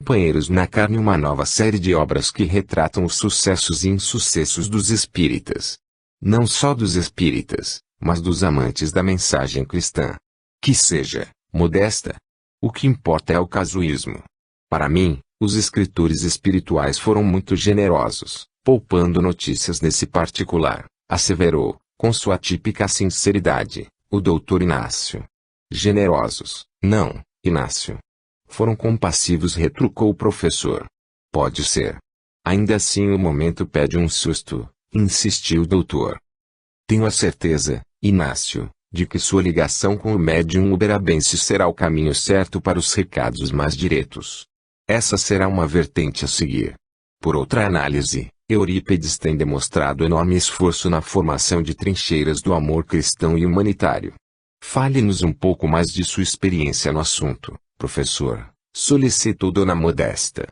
Companheiros na Carne, uma nova série de obras que retratam os sucessos e insucessos dos espíritas. Não só dos espíritas, mas dos amantes da mensagem cristã. Que seja modesta. O que importa é o casuísmo. Para mim, os escritores espirituais foram muito generosos, poupando notícias nesse particular, asseverou, com sua típica sinceridade, o doutor Inácio. Generosos, não, Inácio. Foram compassivos, retrucou o professor. Pode ser. Ainda assim o momento pede um susto, insistiu o doutor. Tenho a certeza, Inácio, de que sua ligação com o médium uberabense será o caminho certo para os recados mais diretos. Essa será uma vertente a seguir. Por outra análise, Eurípides tem demonstrado enorme esforço na formação de trincheiras do amor cristão e humanitário. Fale-nos um pouco mais de sua experiência no assunto, professor, solicitou Dona Modesta.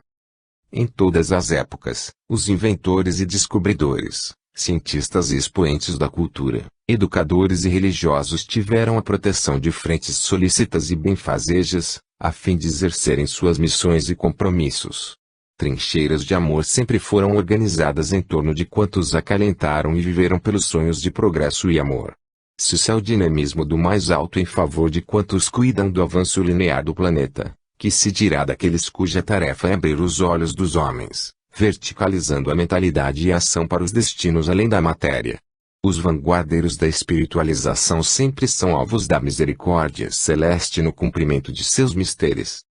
Em todas as épocas, os inventores e descobridores, cientistas e expoentes da cultura, educadores e religiosos tiveram a proteção de frentes solícitas e benfazejas, a fim de exercerem suas missões e compromissos. Trincheiras de amor sempre foram organizadas em torno de quantos acalentaram e viveram pelos sonhos de progresso e amor. Se isso é o dinamismo do mais alto em favor de quantos cuidam do avanço linear do planeta, que se dirá daqueles cuja tarefa é abrir os olhos dos homens, verticalizando a mentalidade e a ação para os destinos além da matéria. Os vanguardeiros da espiritualização sempre são alvos da misericórdia celeste no cumprimento de seus mistérios.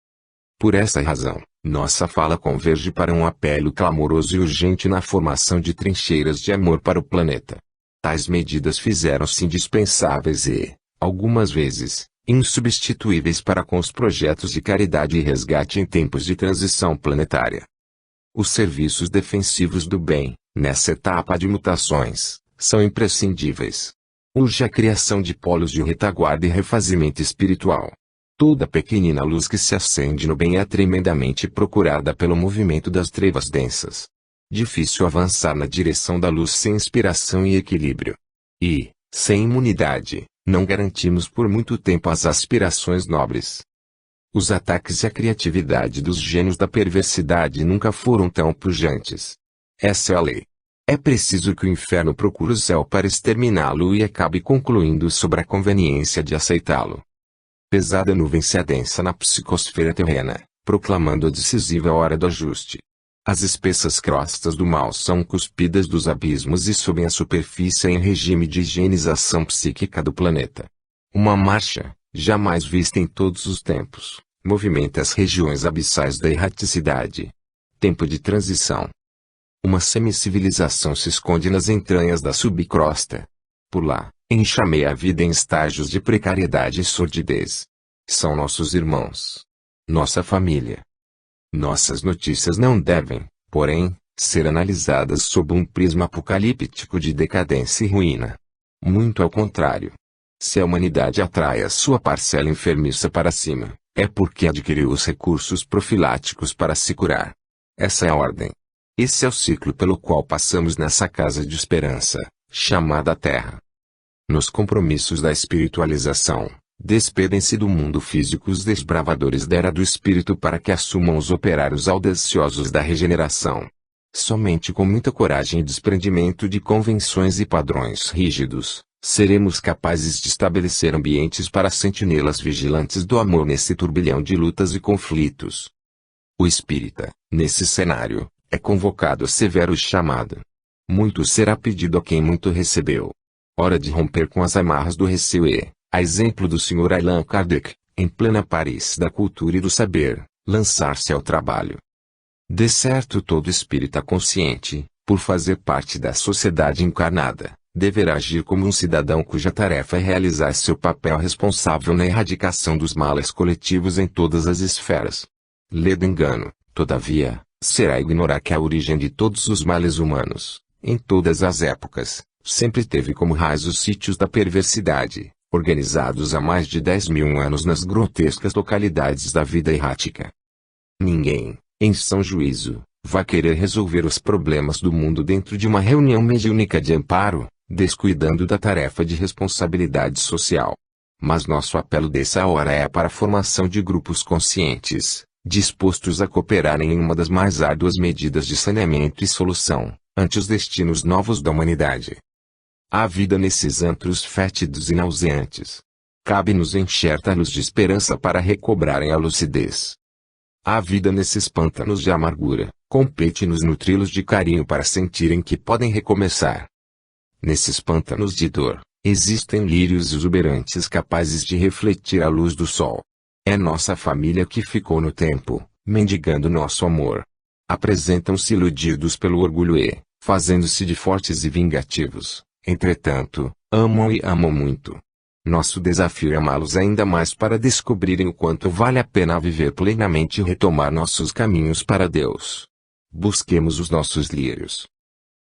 Por essa razão, nossa fala converge para um apelo clamoroso e urgente na formação de trincheiras de amor para o planeta. Tais medidas fizeram-se indispensáveis e, algumas vezes, insubstituíveis para com os projetos de caridade e resgate em tempos de transição planetária. Os serviços defensivos do bem, nessa etapa de mutações, são imprescindíveis. Urge a criação de polos de retaguarda e refazimento espiritual. Toda pequenina luz que se acende no bem é tremendamente procurada pelo movimento das trevas densas. Difícil avançar na direção da luz sem inspiração e equilíbrio. E, sem imunidade, não garantimos por muito tempo as aspirações nobres. Os ataques à criatividade dos gênios da perversidade nunca foram tão pujantes. Essa é a lei. É preciso que o inferno procure o céu para exterminá-lo e acabe concluindo sobre a conveniência de aceitá-lo. Pesada nuvem se adensa na psicosfera terrena, proclamando a decisiva hora do ajuste. As espessas crostas do mal são cuspidas dos abismos e sobem a superfície em regime de higienização psíquica do planeta. Uma marcha, jamais vista em todos os tempos, movimenta as regiões abissais da erraticidade. Tempo de transição. Uma semicivilização se esconde nas entranhas da subcrosta. Por lá, enxameia a vida em estágios de precariedade e sordidez. São nossos irmãos. Nossa família. Nossas notícias não devem, porém, ser analisadas sob um prisma apocalíptico de decadência e ruína. Muito ao contrário. Se a humanidade atrai a sua parcela enfermiça para cima, é porque adquiriu os recursos profiláticos para se curar. Essa é a ordem. Esse é o ciclo pelo qual passamos nessa casa de esperança, chamada Terra. Nos compromissos da espiritualização, despedem-se do mundo físico os desbravadores da era do espírito para que assumam os operários audaciosos da regeneração. Somente com muita coragem e desprendimento de convenções e padrões rígidos, seremos capazes de estabelecer ambientes para sentinelas vigilantes do amor nesse turbilhão de lutas e conflitos. O espírita, nesse cenário, é convocado a severo chamado. Muito será pedido a quem muito recebeu. Hora de romper com as amarras do receio e, a exemplo do Sr. Allan Kardec, em plena Paris da cultura e do saber, lançar-se ao trabalho. De certo, todo espírita consciente, por fazer parte da sociedade encarnada, deverá agir como um cidadão cuja tarefa é realizar seu papel responsável na erradicação dos males coletivos em todas as esferas. Ledo engano, todavia, será ignorar que a origem de todos os males humanos, em todas as épocas, sempre teve como raiz os sítios da perversidade, organizados há mais de 10.000 anos nas grotescas localidades da vida errática. Ninguém, em são juízo, vai querer resolver os problemas do mundo dentro de uma reunião mediúnica de amparo, descuidando da tarefa de responsabilidade social. Mas nosso apelo dessa hora é para a formação de grupos conscientes, dispostos a cooperarem em uma das mais árduas medidas de saneamento e solução, ante os destinos novos da humanidade. Há vida nesses antros fétidos e nauseantes. Cabe-nos enxertar-los de esperança para recobrarem a lucidez. Há vida nesses pântanos de amargura, compete-nos nutri-los de carinho para sentirem que podem recomeçar. Nesses pântanos de dor, existem lírios exuberantes capazes de refletir a luz do sol. É nossa família que ficou no tempo, mendigando nosso amor. Apresentam-se iludidos pelo orgulho e, fazendo-se de fortes e vingativos, entretanto, amam e amam muito. Nosso desafio é amá-los ainda mais para descobrirem o quanto vale a pena viver plenamente e retomar nossos caminhos para Deus. Busquemos os nossos lírios.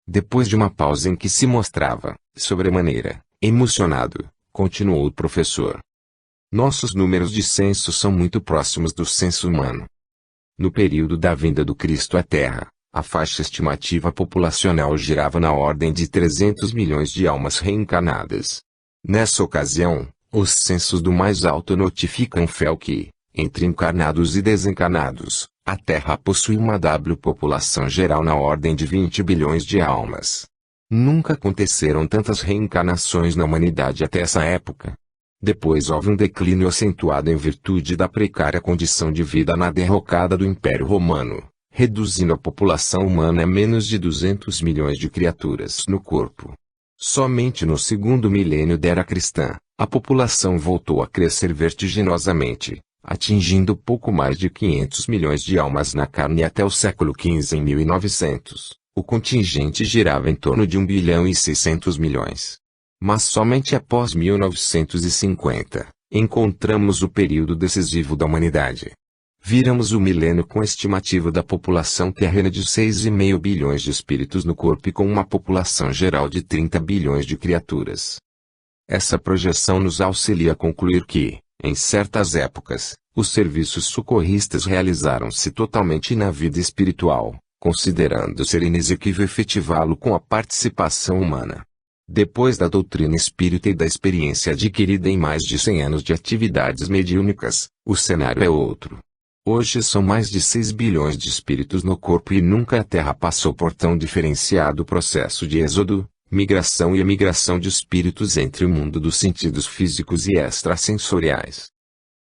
Depois de uma pausa em que se mostrava, sobremaneira, emocionado, continuou o professor. Nossos números de censo são muito próximos do censo humano. No período da vinda do Cristo à Terra, a faixa estimativa populacional girava na ordem de 300 milhões de almas reencarnadas. Nessa ocasião, os censos do mais alto notificam que, entre encarnados e desencarnados, a Terra possui uma população geral na ordem de 20 bilhões de almas. Nunca aconteceram tantas reencarnações na humanidade até essa época. Depois houve um declínio acentuado em virtude da precária condição de vida na derrocada do Império Romano, reduzindo a população humana a menos de 200 milhões de criaturas no corpo. Somente no segundo milênio da era cristã, a população voltou a crescer vertiginosamente, atingindo pouco mais de 500 milhões de almas na carne e até o século XV em 1900, o contingente girava em torno de 1 bilhão e 600 milhões. Mas somente após 1950, encontramos o período decisivo da humanidade. Viramos o milênio com a estimativa da população terrena de 6,5 bilhões de espíritos no corpo e com uma população geral de 30 bilhões de criaturas. Essa projeção nos auxilia a concluir que, em certas épocas, os serviços socorristas realizaram-se totalmente na vida espiritual, considerando ser inexequível efetivá-lo com a participação humana. Depois da doutrina espírita e da experiência adquirida em mais de 100 anos de atividades mediúnicas, o cenário é outro. Hoje são mais de 6 bilhões de espíritos no corpo e nunca a Terra passou por tão diferenciado processo de êxodo, migração e emigração de espíritos entre o mundo dos sentidos físicos e extrasensoriais.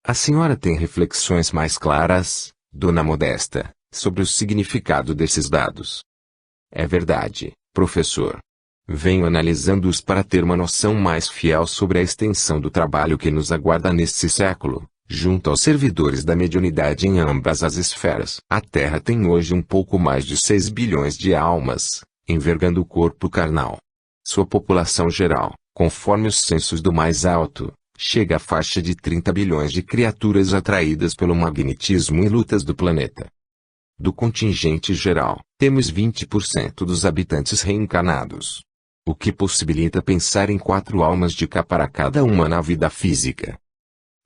A senhora tem reflexões mais claras, Dona Modesta, sobre o significado desses dados? É verdade, professor. Venho analisando-os para ter uma noção mais fiel sobre a extensão do trabalho que nos aguarda neste século, junto aos servidores da mediunidade em ambas as esferas. A Terra tem hoje um pouco mais de 6 bilhões de almas, envergando o corpo carnal. Sua população geral, conforme os censos do mais alto, chega à faixa de 30 bilhões de criaturas atraídas pelo magnetismo e lutas do planeta. Do contingente geral, temos 20% dos habitantes reencarnados, o que possibilita pensar em 4 almas de cá para cada uma na vida física.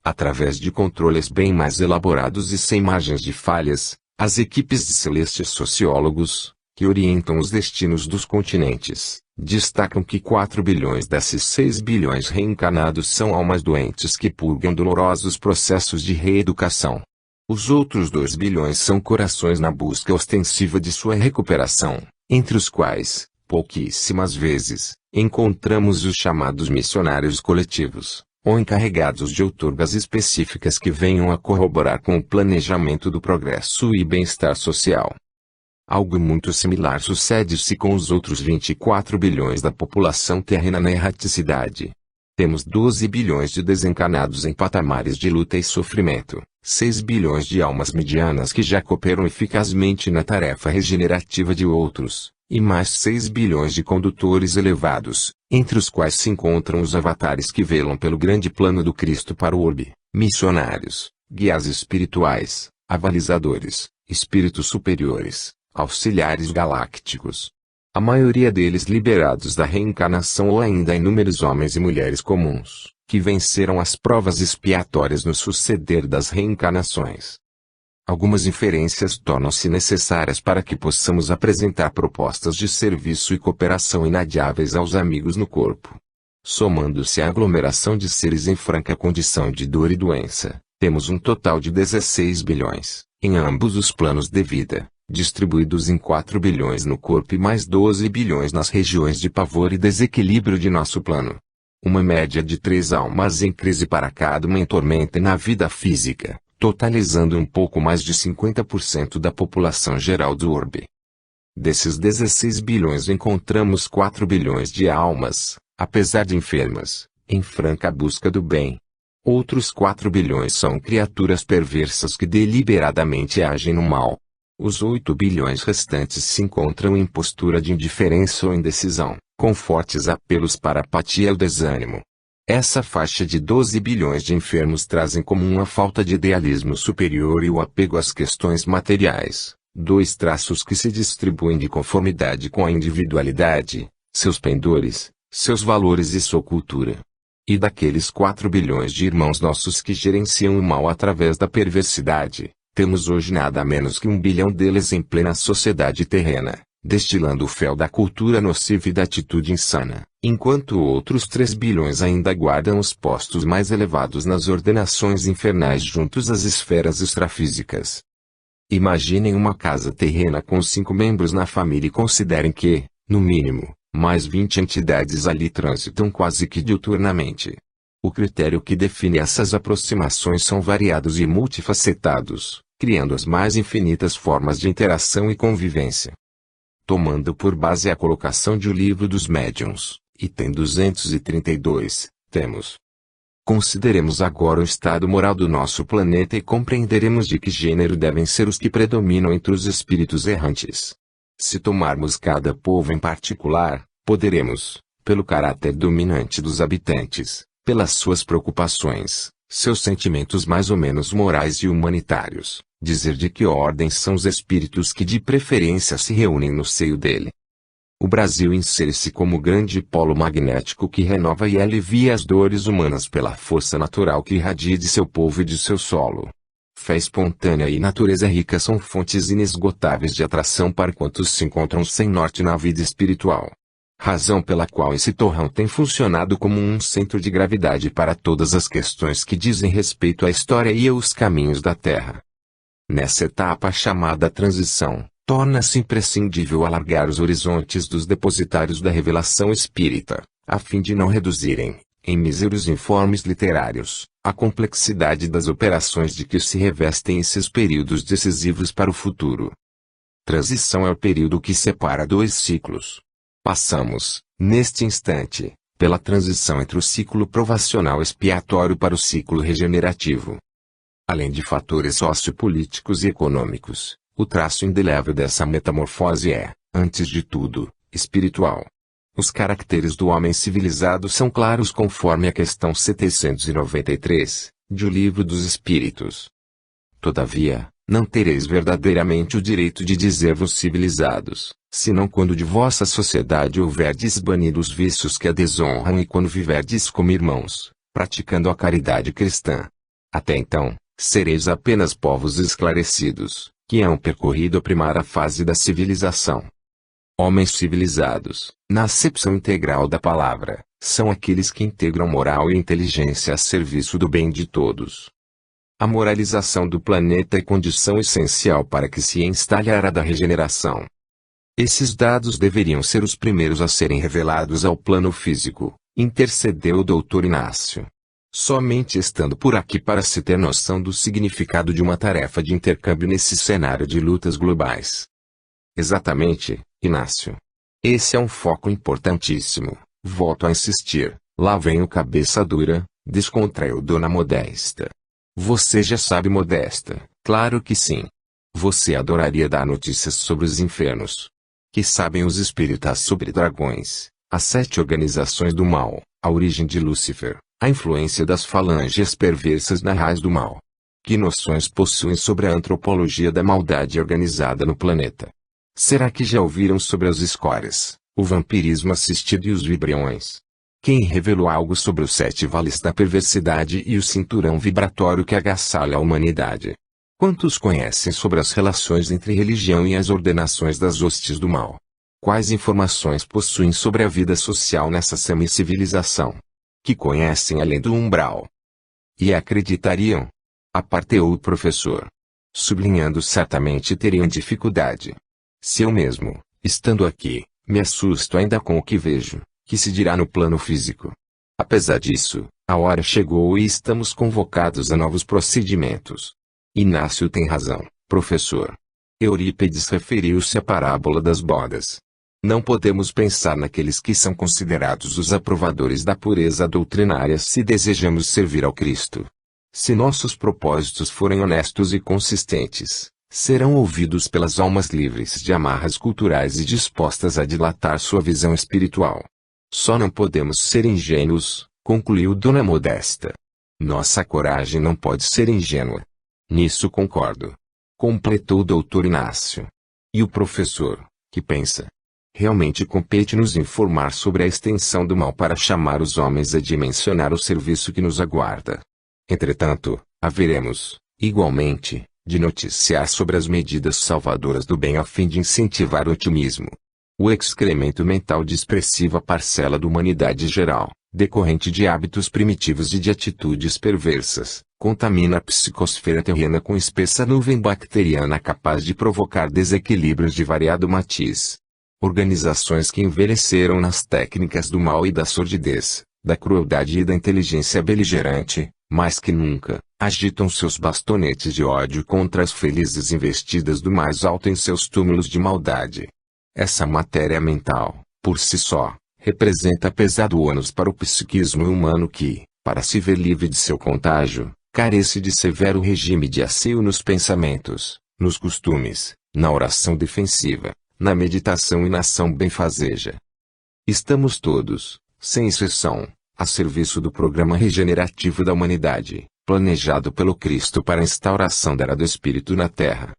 Através de controles bem mais elaborados e sem margens de falhas, as equipes de celestes sociólogos, que orientam os destinos dos continentes, destacam que 4 bilhões desses 6 bilhões reencarnados são almas doentes que purgam dolorosos processos de reeducação. Os outros 2 bilhões são corações na busca ostensiva de sua recuperação, entre os quais, pouquíssimas vezes, encontramos os chamados missionários coletivos, ou encarregados de outorgas específicas que venham a corroborar com o planejamento do progresso e bem-estar social. Algo muito similar sucede-se com os outros 24 bilhões da população terrena na erraticidade. Temos 12 bilhões de desencarnados em patamares de luta e sofrimento, 6 bilhões de almas medianas que já cooperam eficazmente na tarefa regenerativa de outros, e mais 6 bilhões de condutores elevados, entre os quais se encontram os avatares que velam pelo grande plano do Cristo para o orbe, missionários, guias espirituais, avalizadores, espíritos superiores, auxiliares galácticos. A maioria deles liberados da reencarnação ou ainda inúmeros homens e mulheres comuns, que venceram as provas expiatórias no suceder das reencarnações. Algumas inferências tornam-se necessárias para que possamos apresentar propostas de serviço e cooperação inadiáveis aos amigos no corpo. Somando-se à aglomeração de seres em franca condição de dor e doença, temos um total de 16 bilhões, Em ambos os planos de vida, distribuídos em 4 bilhões no corpo e mais 12 bilhões nas regiões de pavor e desequilíbrio de nosso plano. Uma média de 3 almas em crise para cada uma em tormenta na vida física, totalizando um pouco mais de 50% da população geral do orbe. Desses 16 bilhões encontramos 4 bilhões de almas, apesar de enfermas, em franca busca do bem. Outros 4 bilhões são criaturas perversas que deliberadamente agem no mal. Os 8 bilhões restantes se encontram em postura de indiferença ou indecisão, com fortes apelos para a apatia e o desânimo. Essa faixa de 12 bilhões de enfermos trazem como uma falta de idealismo superior e o apego às questões materiais, 2 traços que se distribuem de conformidade com a individualidade, seus pendores, seus valores e sua cultura. E daqueles 4 bilhões de irmãos nossos que gerenciam o mal através da perversidade, temos hoje nada menos que 1 bilhão deles em plena sociedade terrena, destilando o fel da cultura nociva e da atitude insana, enquanto outros 3 bilhões ainda guardam os postos mais elevados nas ordenações infernais juntos às esferas extrafísicas. Imaginem uma casa terrena com 5 membros na família e considerem que, no mínimo, mais 20 entidades ali transitam quase que diuturnamente. O critério que define essas aproximações são variados e multifacetados, criando as mais infinitas formas de interação e convivência. Tomando por base a colocação de O Livro dos Médiuns, item 232, temos. Consideremos agora o estado moral do nosso planeta e compreenderemos de que gênero devem ser os que predominam entre os espíritos errantes. Se tomarmos cada povo em particular, poderemos, pelo caráter dominante dos habitantes, pelas suas preocupações, seus sentimentos mais ou menos morais e humanitários, dizer de que ordem são os espíritos que de preferência se reúnem no seio dele. O Brasil insere-se como grande polo magnético que renova e alivia as dores humanas pela força natural que irradia de seu povo e de seu solo. Fé espontânea e natureza rica são fontes inesgotáveis de atração para quantos se encontram sem norte na vida espiritual. Razão pela qual esse torrão tem funcionado como um centro de gravidade para todas as questões que dizem respeito à história e aos caminhos da Terra. Nessa etapa chamada transição, torna-se imprescindível alargar os horizontes dos depositários da revelação espírita, a fim de não reduzirem, em míseros informes literários, a complexidade das operações de que se revestem esses períodos decisivos para o futuro. Transição é o período que separa 2 ciclos. Passamos, neste instante, pela transição entre o ciclo provacional expiatório para o ciclo regenerativo. Além de fatores sociopolíticos e econômicos, o traço indelével dessa metamorfose é, antes de tudo, espiritual. Os caracteres do homem civilizado são claros conforme a questão 793, de O Livro dos Espíritos. Todavia, não tereis verdadeiramente o direito de dizer-vos civilizados, senão quando de vossa sociedade houverdes banido os vícios que a desonram e quando viverdes como irmãos, praticando a caridade cristã. Até então, sereis apenas povos esclarecidos, que hão percorrido a primeira fase da civilização. Homens civilizados, na acepção integral da palavra, são aqueles que integram moral e inteligência a serviço do bem de todos. A moralização do planeta é condição essencial para que se instale a era da regeneração. Esses dados deveriam ser os primeiros a serem revelados ao plano físico, intercedeu o Dr. Inácio. Somente estando por aqui para se ter noção do significado de uma tarefa de intercâmbio nesse cenário de lutas globais. Exatamente, Inácio. Esse é um foco importantíssimo, volto a insistir, lá vem o cabeça dura, descontraiu Dona Modesta. Você já sabe, Modesta, claro que sim. Você adoraria dar notícias sobre os infernos. Que sabem os espíritas sobre dragões, as 7 organizações do mal, a origem de Lúcifer, a influência das falanges perversas na raiz do mal. Que noções possuem sobre a antropologia da maldade organizada no planeta? Será que já ouviram sobre as escórias, o vampirismo assistido e os vibriões? Quem revelou algo sobre os 7 vales da perversidade e o cinturão vibratório que agasalha a humanidade? Quantos conhecem sobre as relações entre religião e as ordenações das hostes do mal? Quais informações possuem sobre a vida social nessa semicivilização? Que conhecem além do umbral? E acreditariam? Aparteou o professor. Sublinhando certamente teriam dificuldade. Se eu mesmo, estando aqui, me assusto ainda com o que vejo, que se dirá no plano físico. Apesar disso, a hora chegou e estamos convocados a novos procedimentos. Inácio tem razão, professor. Eurípides referiu-se à parábola das bodas. Não podemos pensar naqueles que são considerados os aprovadores da pureza doutrinária se desejamos servir ao Cristo. Se nossos propósitos forem honestos e consistentes, serão ouvidos pelas almas livres de amarras culturais e dispostas a dilatar sua visão espiritual. Só não podemos ser ingênuos, concluiu Dona Modesta. Nossa coragem não pode ser ingênua. Nisso concordo. Completou o doutor Inácio. E o professor, que pensa? Realmente compete-nos informar sobre a extensão do mal para chamar os homens a dimensionar o serviço que nos aguarda. Entretanto, haveremos, igualmente, de noticiar sobre as medidas salvadoras do bem a fim de incentivar o otimismo. O excremento mental de expressiva parcela da humanidade geral, decorrente de hábitos primitivos e de atitudes perversas, contamina a psicosfera terrena com espessa nuvem bacteriana capaz de provocar desequilíbrios de variado matiz. Organizações que envelheceram nas técnicas do mal e da sordidez, da crueldade e da inteligência beligerante, mais que nunca, agitam seus bastonetes de ódio contra as felizes investidas do mais alto em seus túmulos de maldade. Essa matéria mental, por si só, representa pesado ônus para o psiquismo humano que, para se ver livre de seu contágio, carece de severo regime de asseio nos pensamentos, nos costumes, na oração defensiva, na meditação e na ação benfazeja. Estamos todos, sem exceção, a serviço do programa regenerativo da humanidade, planejado pelo Cristo para a instauração da era do Espírito na Terra.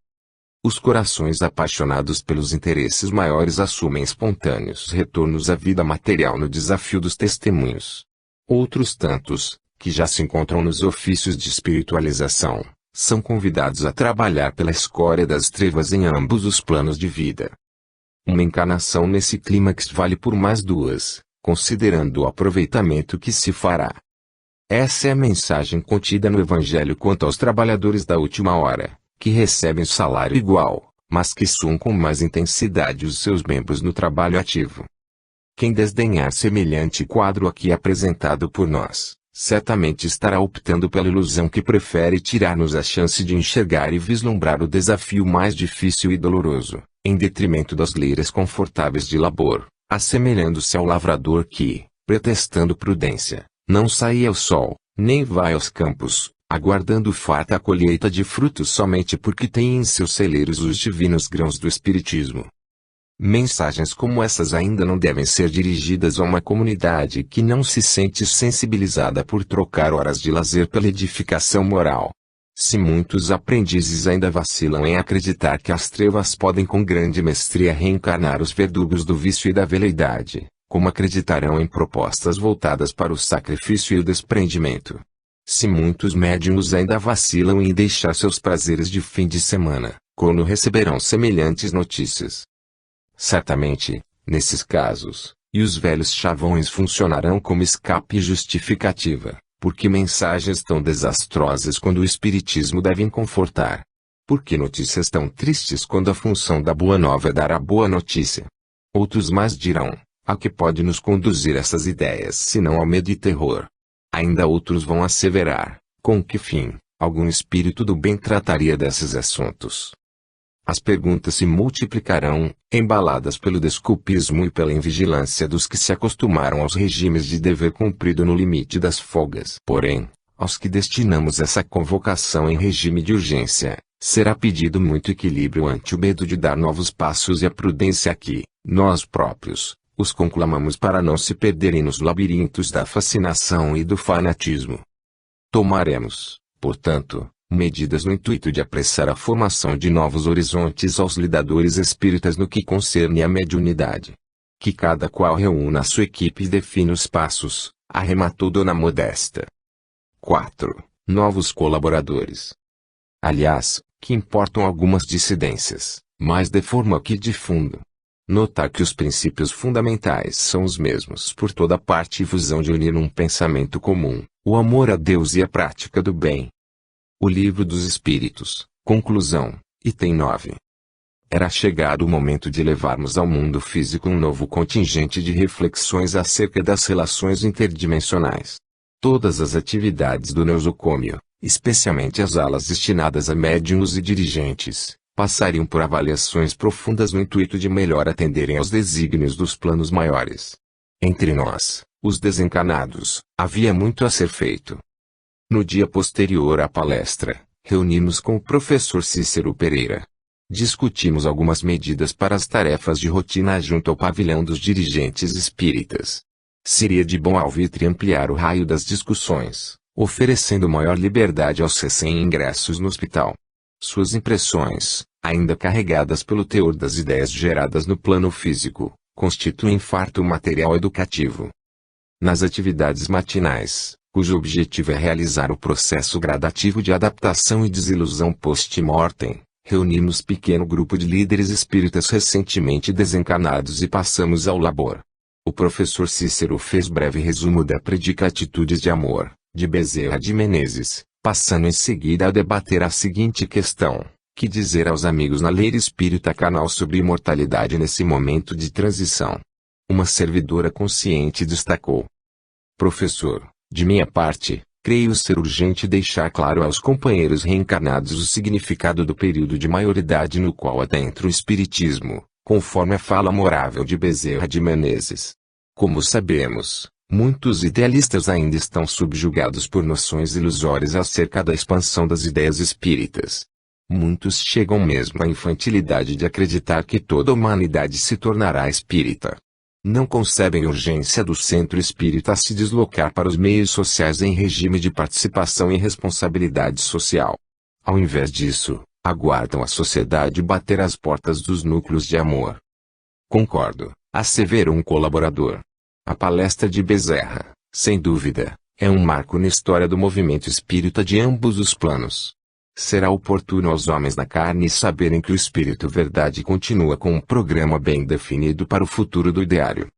Os corações apaixonados pelos interesses maiores assumem espontâneos retornos à vida material no desafio dos testemunhos. Outros tantos, que já se encontram nos ofícios de espiritualização, são convidados a trabalhar pela escória das trevas em ambos os planos de vida. Uma encarnação nesse clímax vale por mais duas, considerando o aproveitamento que se fará. Essa é a mensagem contida no Evangelho quanto aos trabalhadores da última hora, que recebem salário igual, mas que suam com mais intensidade os seus membros no trabalho ativo. Quem desdenhar semelhante quadro aqui apresentado por nós, certamente estará optando pela ilusão que prefere tirar-nos a chance de enxergar e vislumbrar o desafio mais difícil e doloroso, em detrimento das leiras confortáveis de labor, assemelhando-se ao lavrador que, pretextando prudência, não sai ao sol, nem vai aos campos, aguardando farta colheita de frutos somente porque tem em seus celeiros os divinos grãos do Espiritismo. Mensagens como essas ainda não devem ser dirigidas a uma comunidade que não se sente sensibilizada por trocar horas de lazer pela edificação moral. Se muitos aprendizes ainda vacilam em acreditar que as trevas podem com grande mestria reencarnar os verdugos do vício e da veleidade, como acreditarão em propostas voltadas para o sacrifício e o desprendimento? Se muitos médiuns ainda vacilam em deixar seus prazeres de fim de semana, quando receberão semelhantes notícias? Certamente, nesses casos, e os velhos chavões funcionarão como escape e justificativa, porque mensagens tão desastrosas quando o Espiritismo devem confortar? Porque notícias tão tristes quando a função da boa nova é dar a boa notícia? Outros mais dirão, a que pode nos conduzir essas ideias senão ao medo e terror? Ainda outros vão asseverar, com que fim, algum espírito do bem trataria desses assuntos? As perguntas se multiplicarão, embaladas pelo desculpismo e pela invigilância dos que se acostumaram aos regimes de dever cumprido no limite das folgas. Porém, aos que destinamos essa convocação em regime de urgência, será pedido muito equilíbrio ante o medo de dar novos passos e a prudência que, nós próprios, os conclamamos para não se perderem nos labirintos da fascinação e do fanatismo. Tomaremos, portanto, medidas no intuito de apressar a formação de novos horizontes aos lidadores espíritas no que concerne à mediunidade. Que cada qual reúna a sua equipe e defina os passos, arrematou Dona Modesta. 4. Novos colaboradores. Aliás, que importam algumas dissidências, mais de forma que de fundo. Notar que os princípios fundamentais são os mesmos por toda parte e fusão de unir num pensamento comum, o amor a Deus e a prática do bem. O Livro dos Espíritos, Conclusão. Item 9. Era chegado o momento de levarmos ao mundo físico um novo contingente de reflexões acerca das relações interdimensionais. Todas as atividades do nosocômio, especialmente as alas destinadas a médiuns e dirigentes, passariam por avaliações profundas no intuito de melhor atenderem aos desígnios dos planos maiores. Entre nós, os desencarnados, havia muito a ser feito. No dia posterior à palestra, reunimos com o professor Cícero Pereira. Discutimos algumas medidas para as tarefas de rotina junto ao pavilhão dos dirigentes espíritas. Seria de bom alvitre ampliar o raio das discussões, oferecendo maior liberdade aos recém-ingressos no hospital. Suas impressões, ainda carregadas pelo teor das ideias geradas no plano físico, constituem farto material educativo. Nas atividades matinais, cujo objetivo é realizar o processo gradativo de adaptação e desilusão post-mortem, reunimos pequeno grupo de líderes espíritas recentemente desencarnados e passamos ao labor. O professor Cícero fez breve resumo da predica Atitudes de Amor, de Bezerra de Menezes, passando em seguida a debater a seguinte questão: que dizer aos amigos na Leira Espírita Canal sobre imortalidade nesse momento de transição? Uma servidora consciente destacou: Professor, de minha parte, creio ser urgente deixar claro aos companheiros reencarnados o significado do período de maioridade no qual adentra o Espiritismo, conforme a fala morável de Bezerra de Menezes. Como sabemos, muitos idealistas ainda estão subjugados por noções ilusórias acerca da expansão das ideias espíritas. Muitos chegam mesmo à infantilidade de acreditar que toda a humanidade se tornará espírita. Não concebem urgência do centro espírita a se deslocar para os meios sociais em regime de participação e responsabilidade social. Ao invés disso, aguardam a sociedade bater às portas dos núcleos de amor. Concordo, asseverou um colaborador. A palestra de Bezerra, sem dúvida, é um marco na história do movimento espírita de ambos os planos. Será oportuno aos homens da carne saberem que o Espírito Verdade continua com um programa bem definido para o futuro do ideário.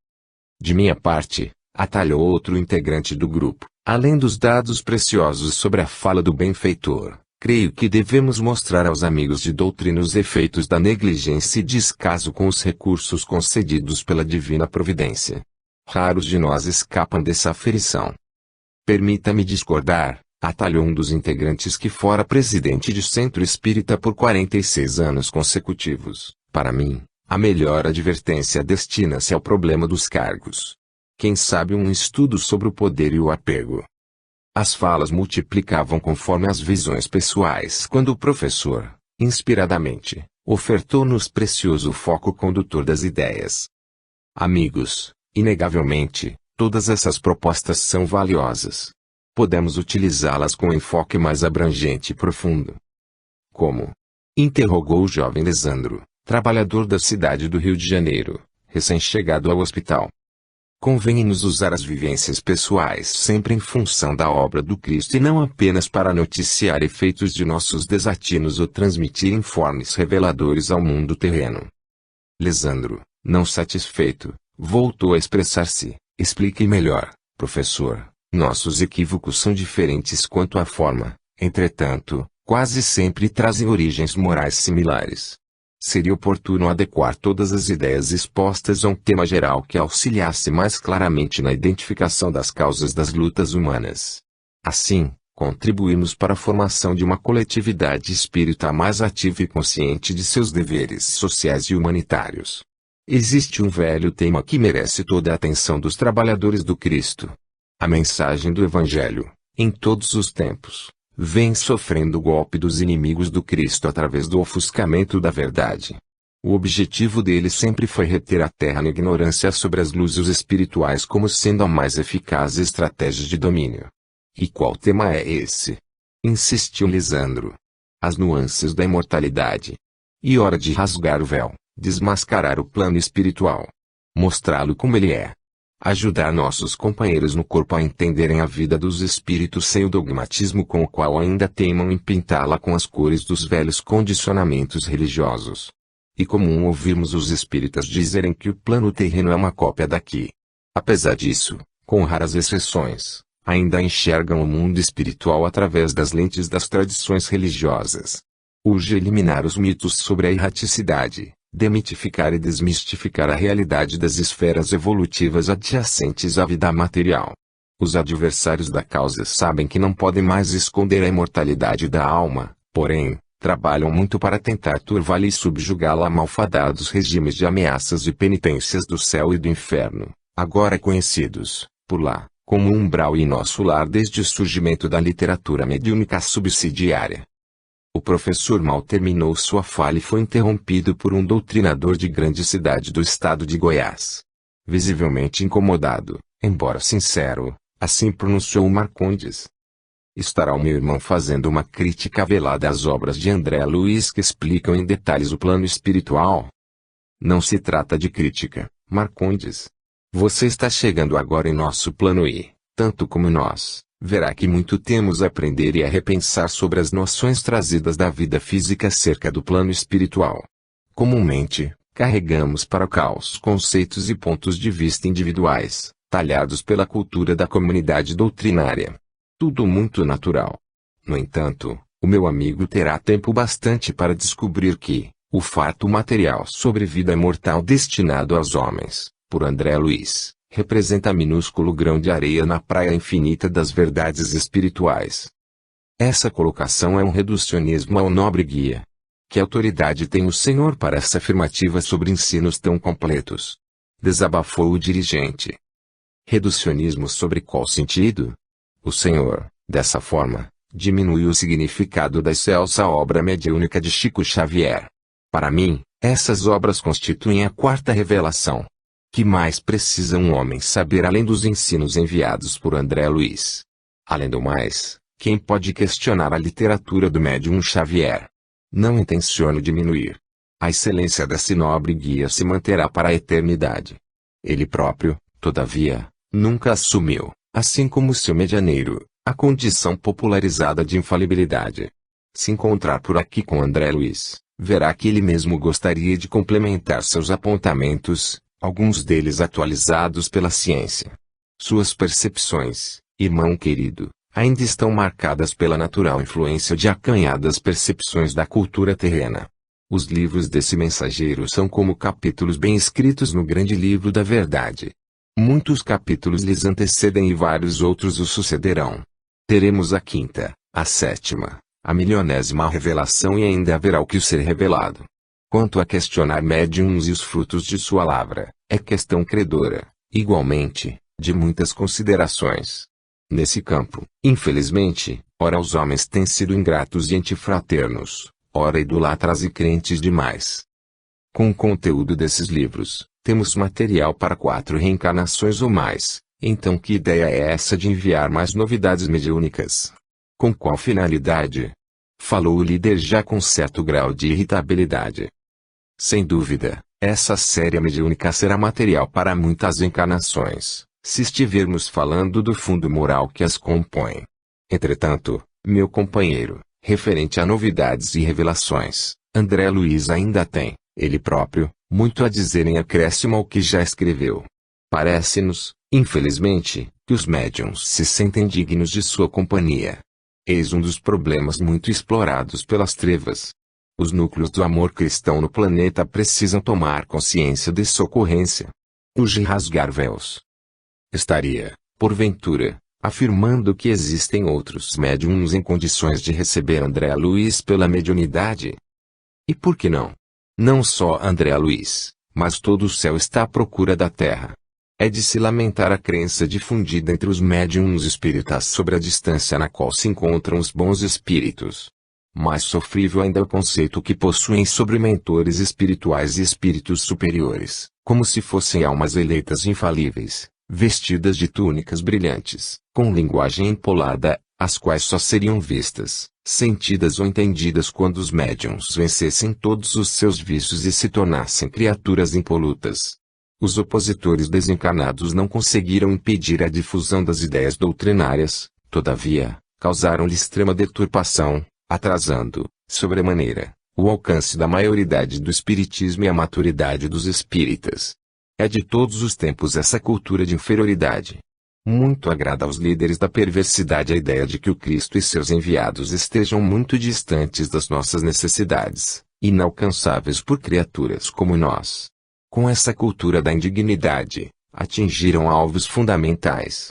De minha parte, atalhou outro integrante do grupo, além dos dados preciosos sobre a fala do benfeitor, creio que devemos mostrar aos amigos de doutrina os efeitos da negligência e descaso com os recursos concedidos pela divina providência. Raros de nós escapam dessa aferição. Permita-me discordar, atalhou um dos integrantes que fora presidente de centro espírita por 46 anos consecutivos. Para mim, a melhor advertência destina-se ao problema dos cargos. Quem sabe um estudo sobre o poder e o apego. As falas multiplicavam conforme as visões pessoais quando o professor, inspiradamente, ofertou-nos precioso foco condutor das ideias. Amigos, inegavelmente, todas essas propostas são valiosas. Podemos utilizá-las com enfoque mais abrangente e profundo. Como? Interrogou o jovem Lisandro, trabalhador da cidade do Rio de Janeiro, recém-chegado ao hospital. Convém-nos usar as vivências pessoais sempre em função da obra do Cristo e não apenas para noticiar efeitos de nossos desatinos ou transmitir informes reveladores ao mundo terreno. Lisandro, não satisfeito, voltou a expressar-se. Explique melhor, professor. Nossos equívocos são diferentes quanto à forma, entretanto, quase sempre trazem origens morais similares. Seria oportuno adequar todas as ideias expostas a um tema geral que auxiliasse mais claramente na identificação das causas das lutas humanas. Assim, contribuímos para a formação de uma coletividade espírita mais ativa e consciente de seus deveres sociais e humanitários. Existe um velho tema que merece toda a atenção dos trabalhadores do Cristo. A mensagem do Evangelho, em todos os tempos, vem sofrendo o golpe dos inimigos do Cristo através do ofuscamento da verdade. O objetivo dele sempre foi reter a terra na ignorância sobre as luzes espirituais como sendo a mais eficaz estratégia de domínio. E qual tema é esse? Insistiu Lisandro. As nuances da imortalidade. E hora de rasgar o véu, desmascarar o plano espiritual. Mostrá-lo como ele é. Ajudar nossos companheiros no corpo a entenderem a vida dos espíritos sem o dogmatismo com o qual ainda teimam em pintá-la com as cores dos velhos condicionamentos religiosos. E comum ouvirmos os espíritas dizerem que o plano terreno é uma cópia daqui. Apesar disso, com raras exceções, ainda enxergam o mundo espiritual através das lentes das tradições religiosas. Urge eliminar os mitos sobre a erraticidade, demitificar e desmistificar a realidade das esferas evolutivas adjacentes à vida material. Os adversários da causa sabem que não podem mais esconder a imortalidade da alma, porém, trabalham muito para tentar turvá-la e subjugá-la a malfadados regimes de ameaças e penitências do céu e do inferno, agora conhecidos, por lá, como umbral e nosso lar desde o surgimento da literatura mediúnica subsidiária. O professor mal terminou sua fala e foi interrompido por um doutrinador de grande cidade do estado de Goiás. Visivelmente incomodado, embora sincero, assim pronunciou Marcondes. Estará o meu irmão fazendo uma crítica velada às obras de André Luiz que explicam em detalhes o plano espiritual? Não se trata de crítica, Marcondes. Você está chegando agora em nosso plano e, tanto como nós, verá que muito temos a aprender e a repensar sobre as noções trazidas da vida física acerca do plano espiritual. Comumente, carregamos para o caos conceitos e pontos de vista individuais, talhados pela cultura da comunidade doutrinária. Tudo muito natural. No entanto, o meu amigo terá tempo bastante para descobrir que, o fato material sobre vida mortal destinado aos homens, por André Luiz, representa minúsculo grão de areia na praia infinita das verdades espirituais. Essa colocação é um reducionismo ao nobre guia. Que autoridade tem o Senhor para essa afirmativa sobre ensinos tão completos? Desabafou o dirigente. Reducionismo sobre qual sentido? O Senhor, dessa forma, diminui o significado da excelsa obra mediúnica de Chico Xavier. Para mim, essas obras constituem a quarta revelação. Que mais precisa um homem saber além dos ensinos enviados por André Luiz? Além do mais, quem pode questionar a literatura do médium Xavier? Não intenciono diminuir. A excelência desse nobre guia se manterá para a eternidade. Ele próprio, todavia, nunca assumiu, assim como seu medianeiro, a condição popularizada de infalibilidade. Se encontrar por aqui com André Luiz, verá que ele mesmo gostaria de complementar seus apontamentos, alguns deles atualizados pela ciência. Suas percepções, irmão querido, ainda estão marcadas pela natural influência de acanhadas percepções da cultura terrena. Os livros desse mensageiro são como capítulos bem escritos no grande livro da verdade. Muitos capítulos lhes antecedem e vários outros o sucederão. Teremos a quinta, a sétima, a milionésima revelação e ainda haverá o que ser revelado. Quanto a questionar médiuns e os frutos de sua lavra, é questão credora, igualmente, de muitas considerações. Nesse campo, infelizmente, ora os homens têm sido ingratos e antifraternos, ora idolatras e crentes demais. Com o conteúdo desses livros, temos material para 4 reencarnações ou mais, então que ideia é essa de enviar mais novidades mediúnicas? Com qual finalidade? Falou o líder já com certo grau de irritabilidade. Sem dúvida, essa série mediúnica será material para muitas encarnações, se estivermos falando do fundo moral que as compõe. Entretanto, meu companheiro, referente a novidades e revelações, André Luiz ainda tem, ele próprio, muito a dizer em acréscimo ao que já escreveu. Parece-nos, infelizmente, que os médiuns se sentem dignos de sua companhia. Eis um dos problemas muito explorados pelas trevas. Os núcleos do amor cristão no planeta precisam tomar consciência de sua ocorrência. Urge rasgar véus. Estaria, porventura, afirmando que existem outros médiuns em condições de receber André Luiz pela mediunidade? E por que não? Não só André Luiz, mas todo o céu está à procura da terra. É de se lamentar a crença difundida entre os médiuns espíritas sobre a distância na qual se encontram os bons espíritos. Mais sofrível ainda é o conceito que possuem sobre mentores espirituais e espíritos superiores, como se fossem almas eleitas infalíveis, vestidas de túnicas brilhantes, com linguagem empolada, as quais só seriam vistas, sentidas ou entendidas quando os médiuns vencessem todos os seus vícios e se tornassem criaturas impolutas. Os opositores desencarnados não conseguiram impedir a difusão das ideias doutrinárias, todavia, causaram-lhe extrema deturpação, atrasando, sobremaneira, o alcance da maioridade do espiritismo e a maturidade dos espíritas. É de todos os tempos essa cultura de inferioridade. Muito agrada aos líderes da perversidade a ideia de que o Cristo e seus enviados estejam muito distantes das nossas necessidades, inalcançáveis por criaturas como nós. Com essa cultura da indignidade, atingiram alvos fundamentais.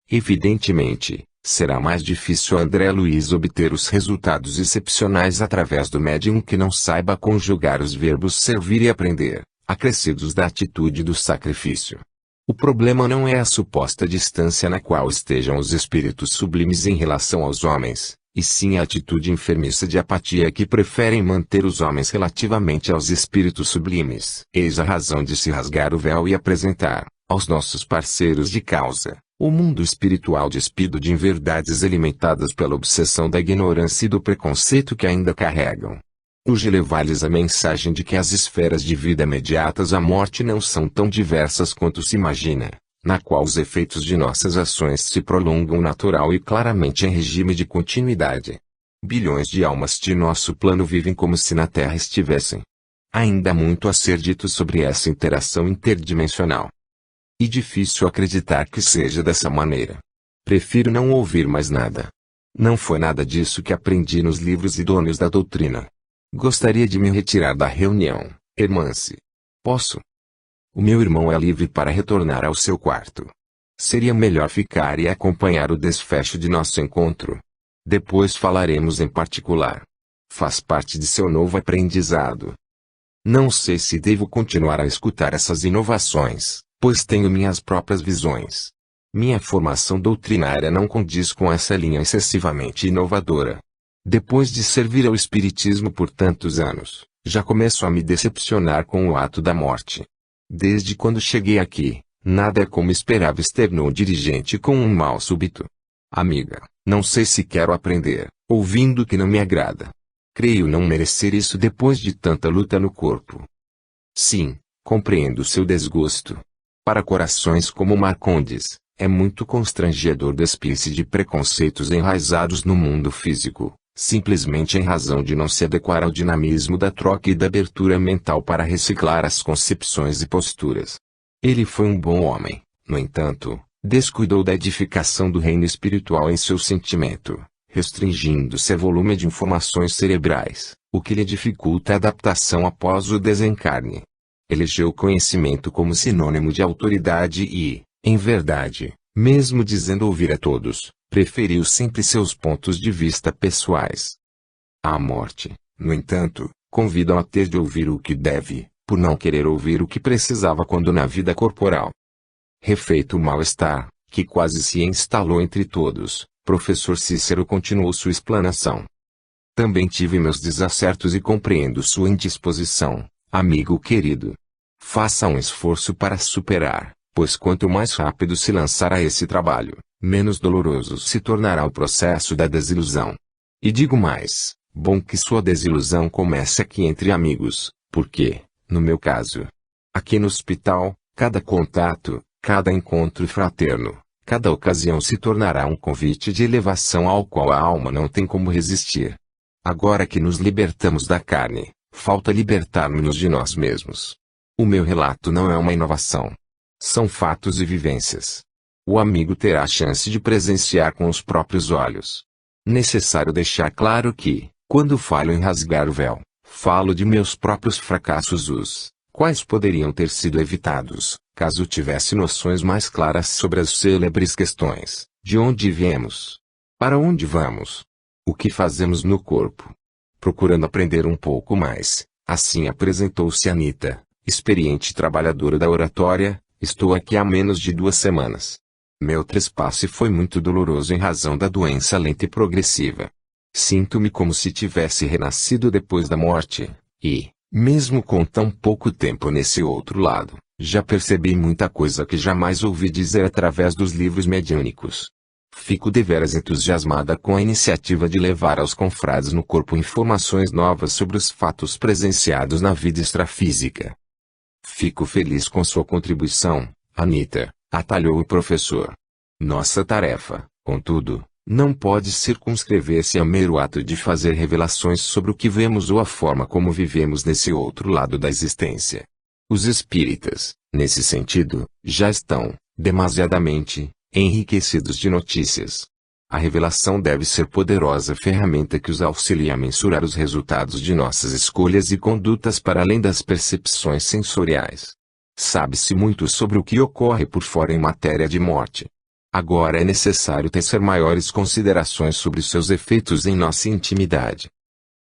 Evidentemente, será mais difícil a André Luiz obter os resultados excepcionais através do médium que não saiba conjugar os verbos servir e aprender, acrescidos da atitude do sacrifício. O problema não é a suposta distância na qual estejam os espíritos sublimes em relação aos homens, e sim a atitude enfermiça de apatia que preferem manter os homens relativamente aos espíritos sublimes. Eis a razão de se rasgar o véu e apresentar, aos nossos parceiros de causa, o mundo espiritual despido de inverdades alimentadas pela obsessão da ignorância e do preconceito que ainda carregam. Urge levar-lhes a mensagem de que as esferas de vida imediatas à morte não são tão diversas quanto se imagina, na qual os efeitos de nossas ações se prolongam natural e claramente em regime de continuidade. Bilhões de almas de nosso plano vivem como se na Terra estivessem. Ainda há muito a ser dito sobre essa interação interdimensional. E difícil acreditar que seja dessa maneira. Prefiro não ouvir mais nada. Não foi nada disso que aprendi nos livros idôneos da doutrina. Gostaria de me retirar da reunião, irmã-se. Posso? O meu irmão é livre para retornar ao seu quarto. Seria melhor ficar e acompanhar o desfecho de nosso encontro. Depois falaremos em particular. Faz parte de seu novo aprendizado. Não sei se devo continuar a escutar essas inovações, pois tenho minhas próprias visões. Minha formação doutrinária não condiz com essa linha excessivamente inovadora. Depois de servir ao Espiritismo por tantos anos, já começo a me decepcionar com o ato da morte. Desde quando cheguei aqui, nada é como esperava, externou o dirigente com um mal súbito. Amiga, não sei se quero aprender, ouvindo que não me agrada. Creio não merecer isso depois de tanta luta no corpo. Sim, compreendo seu desgosto. Para corações como Marcondes, é muito constrangedor despir-se de preconceitos enraizados no mundo físico, simplesmente em razão de não se adequar ao dinamismo da troca e da abertura mental para reciclar as concepções e posturas. Ele foi um bom homem, no entanto, descuidou da edificação do reino espiritual em seu sentimento, restringindo-se a volume de informações cerebrais, o que lhe dificulta a adaptação após o desencarne. Elegeu o conhecimento como sinônimo de autoridade e, em verdade, mesmo dizendo ouvir a todos, preferiu sempre seus pontos de vista pessoais. A morte, no entanto, convida a ter de ouvir o que deve, por não querer ouvir o que precisava quando na vida corporal. Refeito o mal-estar, que quase se instalou entre todos, professor Cícero continuou sua explanação. Também tive meus desacertos e compreendo sua indisposição, amigo querido. Faça um esforço para superar, pois quanto mais rápido se lançar a esse trabalho, menos doloroso se tornará o processo da desilusão. E digo mais, bom que sua desilusão comece aqui entre amigos, porque, no meu caso, aqui no hospital, cada contato, cada encontro fraterno, cada ocasião se tornará um convite de elevação ao qual a alma não tem como resistir. Agora que nos libertamos da carne, falta libertar-nos de nós mesmos. O meu relato não é uma inovação. São fatos e vivências. O amigo terá a chance de presenciar com os próprios olhos. Necessário deixar claro que, quando falo em rasgar o véu, falo de meus próprios fracassos, os quais poderiam ter sido evitados, caso tivesse noções mais claras sobre as célebres questões: de onde viemos? Para onde vamos? O que fazemos no corpo? Procurando aprender um pouco mais, assim apresentou-se Anita, experiente trabalhadora da oratória. Estou aqui há menos de 2 semanas. Meu trespasse foi muito doloroso em razão da doença lenta e progressiva. Sinto-me como se tivesse renascido depois da morte, e, mesmo com tão pouco tempo nesse outro lado, já percebi muita coisa que jamais ouvi dizer através dos livros mediúnicos. Fico deveras entusiasmada com a iniciativa de levar aos confrades no corpo informações novas sobre os fatos presenciados na vida extrafísica. Fico feliz com sua contribuição, Anita, atalhou o professor. Nossa tarefa, contudo, não pode circunscrever-se ao mero ato de fazer revelações sobre o que vemos ou a forma como vivemos nesse outro lado da existência. Os espíritas, nesse sentido, já estão, demasiadamente, enriquecidos de notícias. A revelação deve ser poderosa ferramenta que os auxilia a mensurar os resultados de nossas escolhas e condutas para além das percepções sensoriais. Sabe-se muito sobre o que ocorre por fora em matéria de morte. Agora é necessário tecer maiores considerações sobre seus efeitos em nossa intimidade.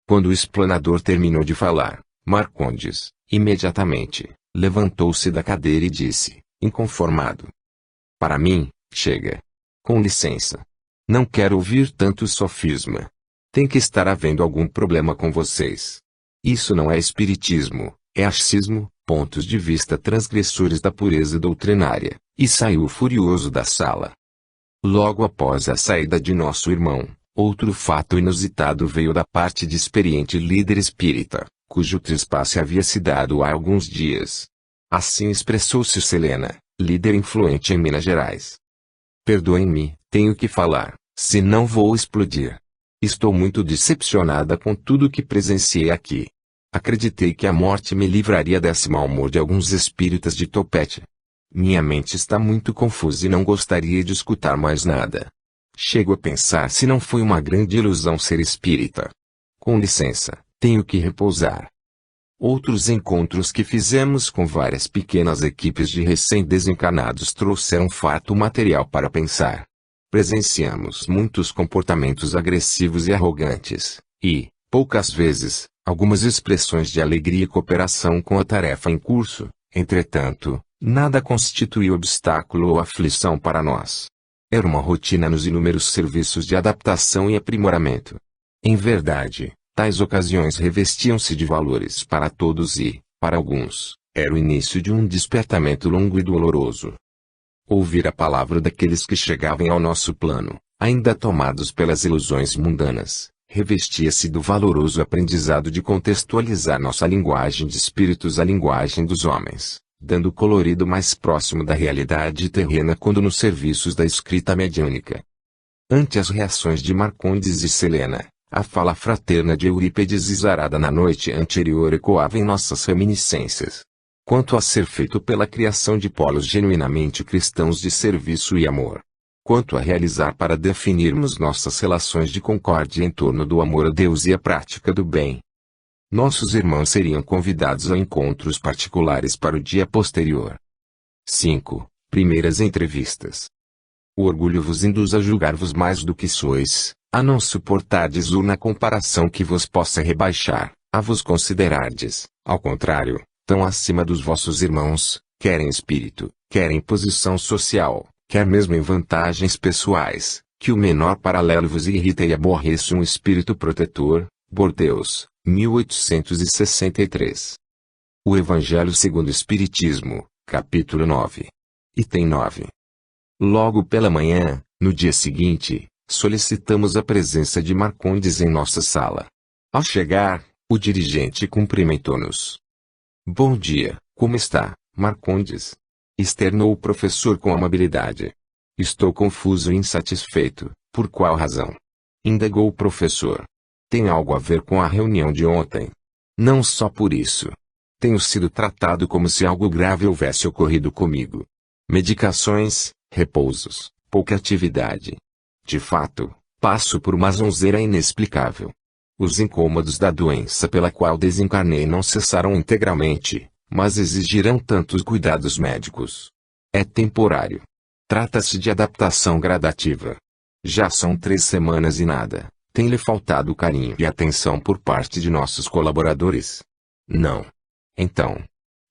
Quando o explanador terminou de falar, Marcondes, imediatamente, levantou-se da cadeira e disse, inconformado: para mim, chega. Com licença. Não quero ouvir tanto sofisma. Tem que estar havendo algum problema com vocês. Isso não é espiritismo, é achismo, pontos de vista transgressores da pureza doutrinária, e saiu furioso da sala. Logo após a saída de nosso irmão, outro fato inusitado veio da parte de experiente líder espírita, cujo trespasse havia se dado há alguns dias. Assim expressou-se Selena, líder influente em Minas Gerais. Perdoem-me, tenho que falar, senão vou explodir. Estou muito decepcionada com tudo o que presenciei aqui. Acreditei que a morte me livraria desse mau humor de alguns espíritas de topete. Minha mente está muito confusa e não gostaria de escutar mais nada. Chego a pensar se não foi uma grande ilusão ser espírita. Com licença, tenho que repousar. Outros encontros que fizemos com várias pequenas equipes de recém-desencarnados trouxeram fato material para pensar. Presenciamos muitos comportamentos agressivos e arrogantes, e, poucas vezes, algumas expressões de alegria e cooperação com a tarefa em curso. Entretanto, nada constituiu obstáculo ou aflição para nós. Era uma rotina nos inúmeros serviços de adaptação e aprimoramento. Em verdade, tais ocasiões revestiam-se de valores para todos e, para alguns, era o início de um despertamento longo e doloroso. Ouvir a palavra daqueles que chegavam ao nosso plano, ainda tomados pelas ilusões mundanas, revestia-se do valoroso aprendizado de contextualizar nossa linguagem de espíritos à linguagem dos homens, dando colorido mais próximo da realidade terrena quando nos serviços da escrita mediúnica. Ante as reações de Marcondes e Selena, a fala fraterna de Eurípedes e Zarada na noite anterior ecoava em nossas reminiscências. Quanto a ser feito pela criação de polos genuinamente cristãos de serviço e amor. Quanto a realizar para definirmos nossas relações de concórdia em torno do amor a Deus e a prática do bem. Nossos irmãos seriam convidados a encontros particulares para o dia posterior. 5. Primeiras entrevistas. O orgulho vos induz a julgar-vos mais do que sois, a não suportardes uma comparação que vos possa rebaixar, a vos considerardes, ao contrário, tão acima dos vossos irmãos, quer em espírito, quer em posição social, quer mesmo em vantagens pessoais, que o menor paralelo vos irrita e aborreça um espírito protetor. Bordeus, 1863. O Evangelho segundo o Espiritismo, capítulo 9. Item 9. Logo pela manhã, no dia seguinte, solicitamos a presença de Marcondes em nossa sala. Ao chegar, o dirigente cumprimentou-nos. Bom dia, como está, Marcondes? Externou o professor com amabilidade. Estou confuso e insatisfeito, por qual razão? Indagou o professor. Tem algo a ver com a reunião de ontem. Não só por isso. Tenho sido tratado como se algo grave houvesse ocorrido comigo. Medicações, repousos, pouca atividade. De fato, passo por uma zonzeira inexplicável. Os incômodos da doença pela qual desencarnei não cessaram integralmente, mas exigirão tantos cuidados médicos. É temporário. Trata-se de adaptação gradativa. Já são 3 semanas e nada. Tem-lhe faltado carinho e atenção por parte de nossos colaboradores? Não. Então,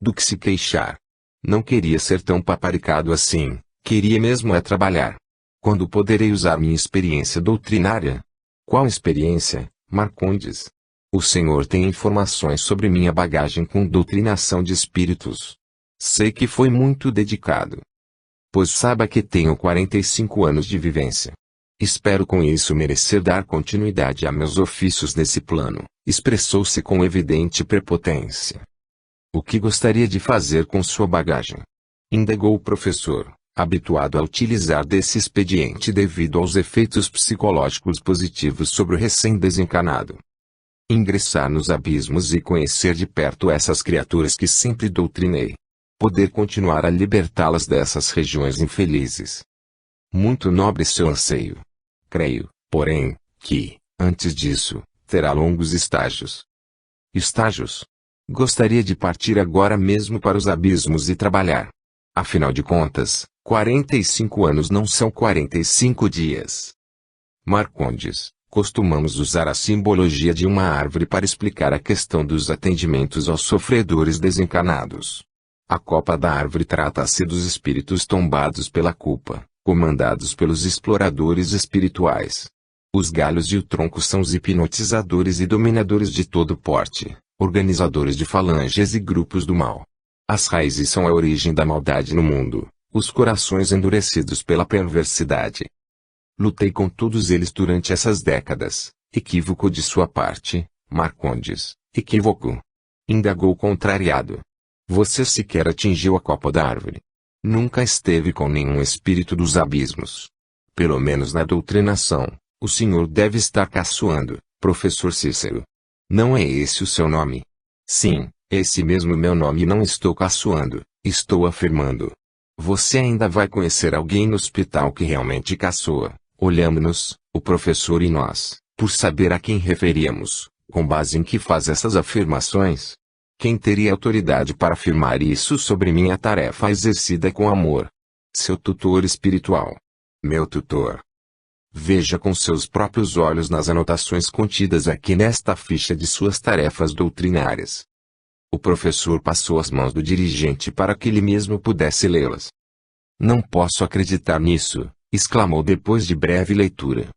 do que se queixar? Não queria ser tão paparicado assim, queria mesmo é trabalhar. Quando poderei usar minha experiência doutrinária? Qual experiência, Marcondes? O senhor tem informações sobre minha bagagem com doutrinação de espíritos. Sei que foi muito dedicado. Pois saiba que tenho 45 anos de vivência. Espero com isso merecer dar continuidade a meus ofícios nesse plano, expressou-se com evidente prepotência. O que gostaria de fazer com sua bagagem? Indagou o professor, habituado a utilizar desse expediente devido aos efeitos psicológicos positivos sobre o recém-desencarnado. Ingressar nos abismos e conhecer de perto essas criaturas que sempre doutrinei. Poder continuar a libertá-las dessas regiões infelizes. Muito nobre seu anseio. Creio, porém, que, antes disso, terá longos estágios. Estágios? Gostaria de partir agora mesmo para os abismos e trabalhar. Afinal de contas, 45 anos não são 45 dias. Marcondes, costumamos usar a simbologia de uma árvore para explicar a questão dos atendimentos aos sofredores desencarnados. A copa da árvore trata-se dos espíritos tombados pela culpa, comandados pelos exploradores espirituais. Os galhos e o tronco são os hipnotizadores e dominadores de todo porte, organizadores de falanges e grupos do mal. As raízes são a origem da maldade no mundo, os corações endurecidos pela perversidade. Lutei com todos eles durante essas décadas. Equívoco de sua parte, Marcondes, equívoco. Indagou contrariado. Você sequer atingiu a copa da árvore. Nunca esteve com nenhum espírito dos abismos. Pelo menos na doutrinação, o senhor deve estar caçoando, professor Cícero. Não é esse o seu nome? Sim, esse mesmo meu nome. Não estou caçoando, estou afirmando. Você ainda vai conhecer alguém no hospital que realmente caçoa. Olhamos-nos, o professor e nós, por saber a quem referíamos, com base em que faz essas afirmações. Quem teria autoridade para afirmar isso sobre minha tarefa exercida com amor? Seu tutor espiritual. Meu tutor. Veja com seus próprios olhos nas anotações contidas aqui nesta ficha de suas tarefas doutrinárias. O professor passou as mãos do dirigente para que ele mesmo pudesse lê-las. Não posso acreditar nisso, exclamou depois de breve leitura.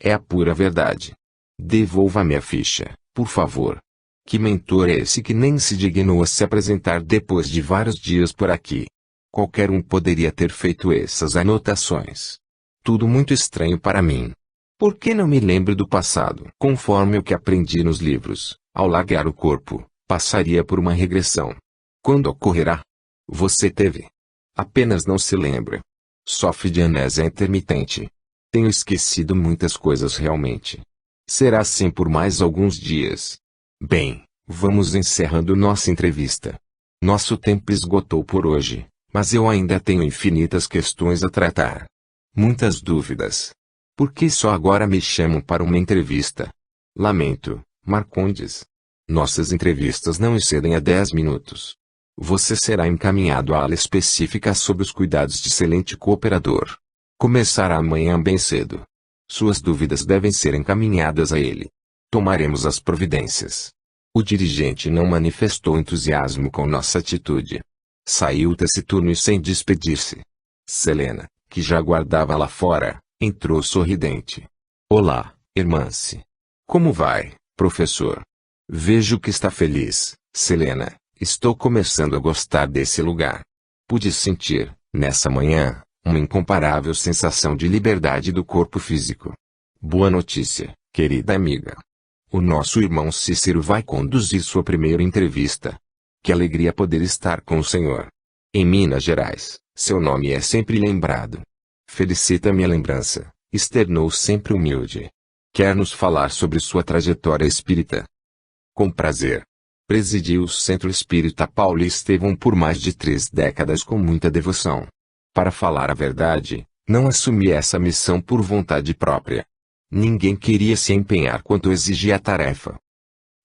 É a pura verdade. Devolva-me a ficha, por favor. Que mentor é esse que nem se dignou a se apresentar depois de vários dias por aqui? Qualquer um poderia ter feito essas anotações. Tudo muito estranho para mim. Por que não me lembro do passado? Conforme o que aprendi nos livros, ao largar o corpo, passaria por uma regressão. Quando ocorrerá? Você teve. Apenas não se lembra. Sofre de amnésia intermitente. Tenho esquecido muitas coisas realmente. Será assim por mais alguns dias. Bem, vamos encerrando nossa entrevista. Nosso tempo esgotou por hoje, mas eu ainda tenho infinitas questões a tratar. Muitas dúvidas. Por que só agora me chamam para uma entrevista? Lamento, Marcondes. Nossas entrevistas não excedem a 10 minutos. Você será encaminhado à ala específica sob os cuidados de excelente cooperador. Começará amanhã bem cedo. Suas dúvidas devem ser encaminhadas a ele. Tomaremos as providências. O dirigente não manifestou entusiasmo com nossa atitude. Saiu taciturno e sem despedir-se. Selena, que já aguardava lá fora, entrou sorridente. Olá, Irmance. Como vai, professor? Vejo que está feliz, Selena. Estou começando a gostar desse lugar. Pude sentir, nessa manhã, uma incomparável sensação de liberdade do corpo físico. Boa notícia, querida amiga. O nosso irmão Cícero vai conduzir sua primeira entrevista. Que alegria poder estar com o senhor. Em Minas Gerais, seu nome é sempre lembrado. Felicita-me a lembrança, externou sempre humilde. Quer nos falar sobre sua trajetória espírita? Com prazer. Presidiu o Centro Espírita Paulo Estevão por mais de 3 décadas com muita devoção. Para falar a verdade, não assumi essa missão por vontade própria. Ninguém queria se empenhar quanto exigia a tarefa.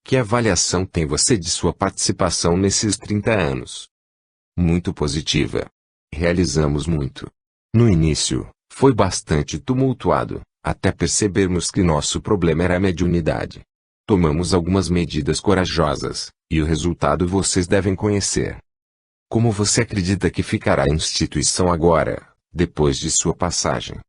Que avaliação tem você de sua participação nesses 30 anos? Muito positiva. Realizamos muito. No início, foi bastante tumultuado, até percebermos que nosso problema era a mediunidade. Tomamos algumas medidas corajosas, e o resultado vocês devem conhecer. Como você acredita que ficará a instituição agora, depois de sua passagem?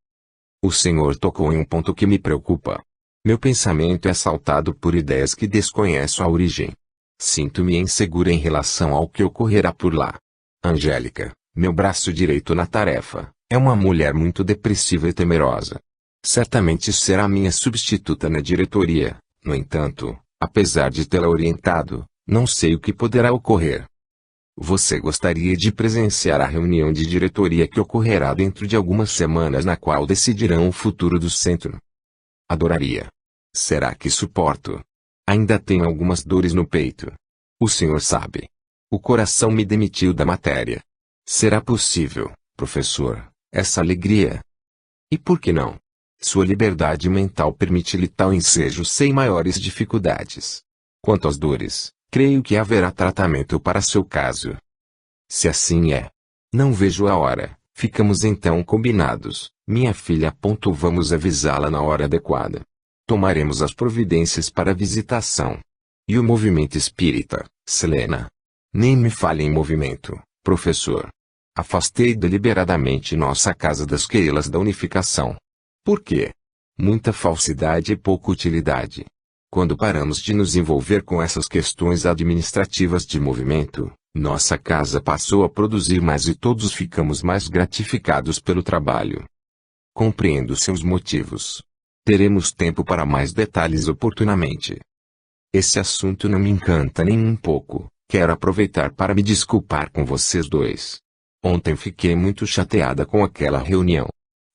O senhor tocou em um ponto que me preocupa. Meu pensamento é assaltado por ideias que desconheço a origem. Sinto-me insegura em relação ao que ocorrerá por lá. Angélica, meu braço direito na tarefa, é uma mulher muito depressiva e temerosa. Certamente será minha substituta na diretoria. No entanto, apesar de tê-la orientado, não sei o que poderá ocorrer. Você gostaria de presenciar a reunião de diretoria que ocorrerá dentro de algumas semanas na qual decidirão o futuro do centro? Adoraria. Será que suporto? Ainda tenho algumas dores no peito. O senhor sabe. O coração me demitiu da matéria. Será possível, professor, essa alegria? E por que não? Sua liberdade mental permite-lhe tal ensejo sem maiores dificuldades. Quanto às dores, creio que haverá tratamento para seu caso. Se assim é, não vejo a hora. Ficamos então combinados, minha filha. Vamos avisá-la na hora adequada. Tomaremos as providências para a visitação. E o movimento espírita, Selena? Nem me fale em movimento, professor. Afastei deliberadamente nossa casa das queilas da unificação. Por quê? Muita falsidade e pouca utilidade. Quando paramos de nos envolver com essas questões administrativas de movimento, nossa casa passou a produzir mais e todos ficamos mais gratificados pelo trabalho. Compreendo seus motivos. Teremos tempo para mais detalhes oportunamente. Esse assunto não me encanta nem um pouco. Quero aproveitar para me desculpar com vocês dois. Ontem fiquei muito chateada com aquela reunião.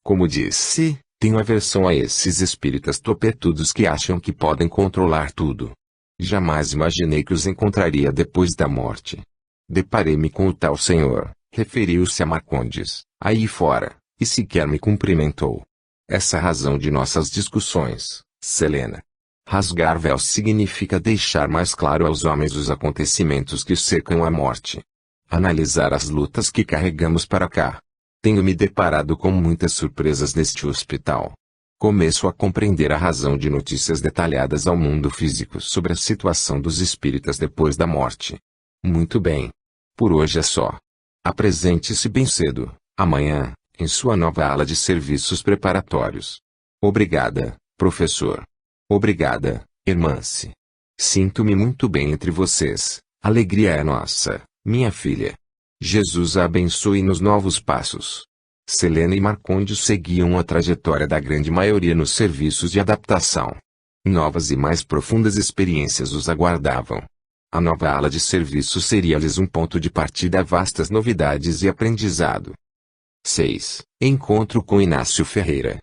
Como disse, tenho aversão a esses espíritas topetudos que acham que podem controlar tudo. Jamais imaginei que os encontraria depois da morte. Deparei-me com o tal senhor, referiu-se a Marcondes, aí fora, e sequer me cumprimentou. Essa é a razão de nossas discussões, Selena. Rasgar véu significa deixar mais claro aos homens os acontecimentos que cercam a morte. Analisar as lutas que carregamos para cá. Tenho me deparado com muitas surpresas neste hospital. Começo a compreender a razão de notícias detalhadas ao mundo físico sobre a situação dos espíritas depois da morte. Muito bem. Por hoje é só. Apresente-se bem cedo, amanhã, em sua nova ala de serviços preparatórios. Obrigada, professor. Obrigada, irmã-se. Sinto-me muito bem entre vocês. Alegria é nossa, minha filha. Jesus a abençoe nos novos passos. Selena e Marcondes seguiam a trajetória da grande maioria nos serviços de adaptação. Novas e mais profundas experiências os aguardavam. A nova ala de serviço seria-lhes um ponto de partida a vastas novidades e aprendizado. 6. Encontro com Inácio Ferreira.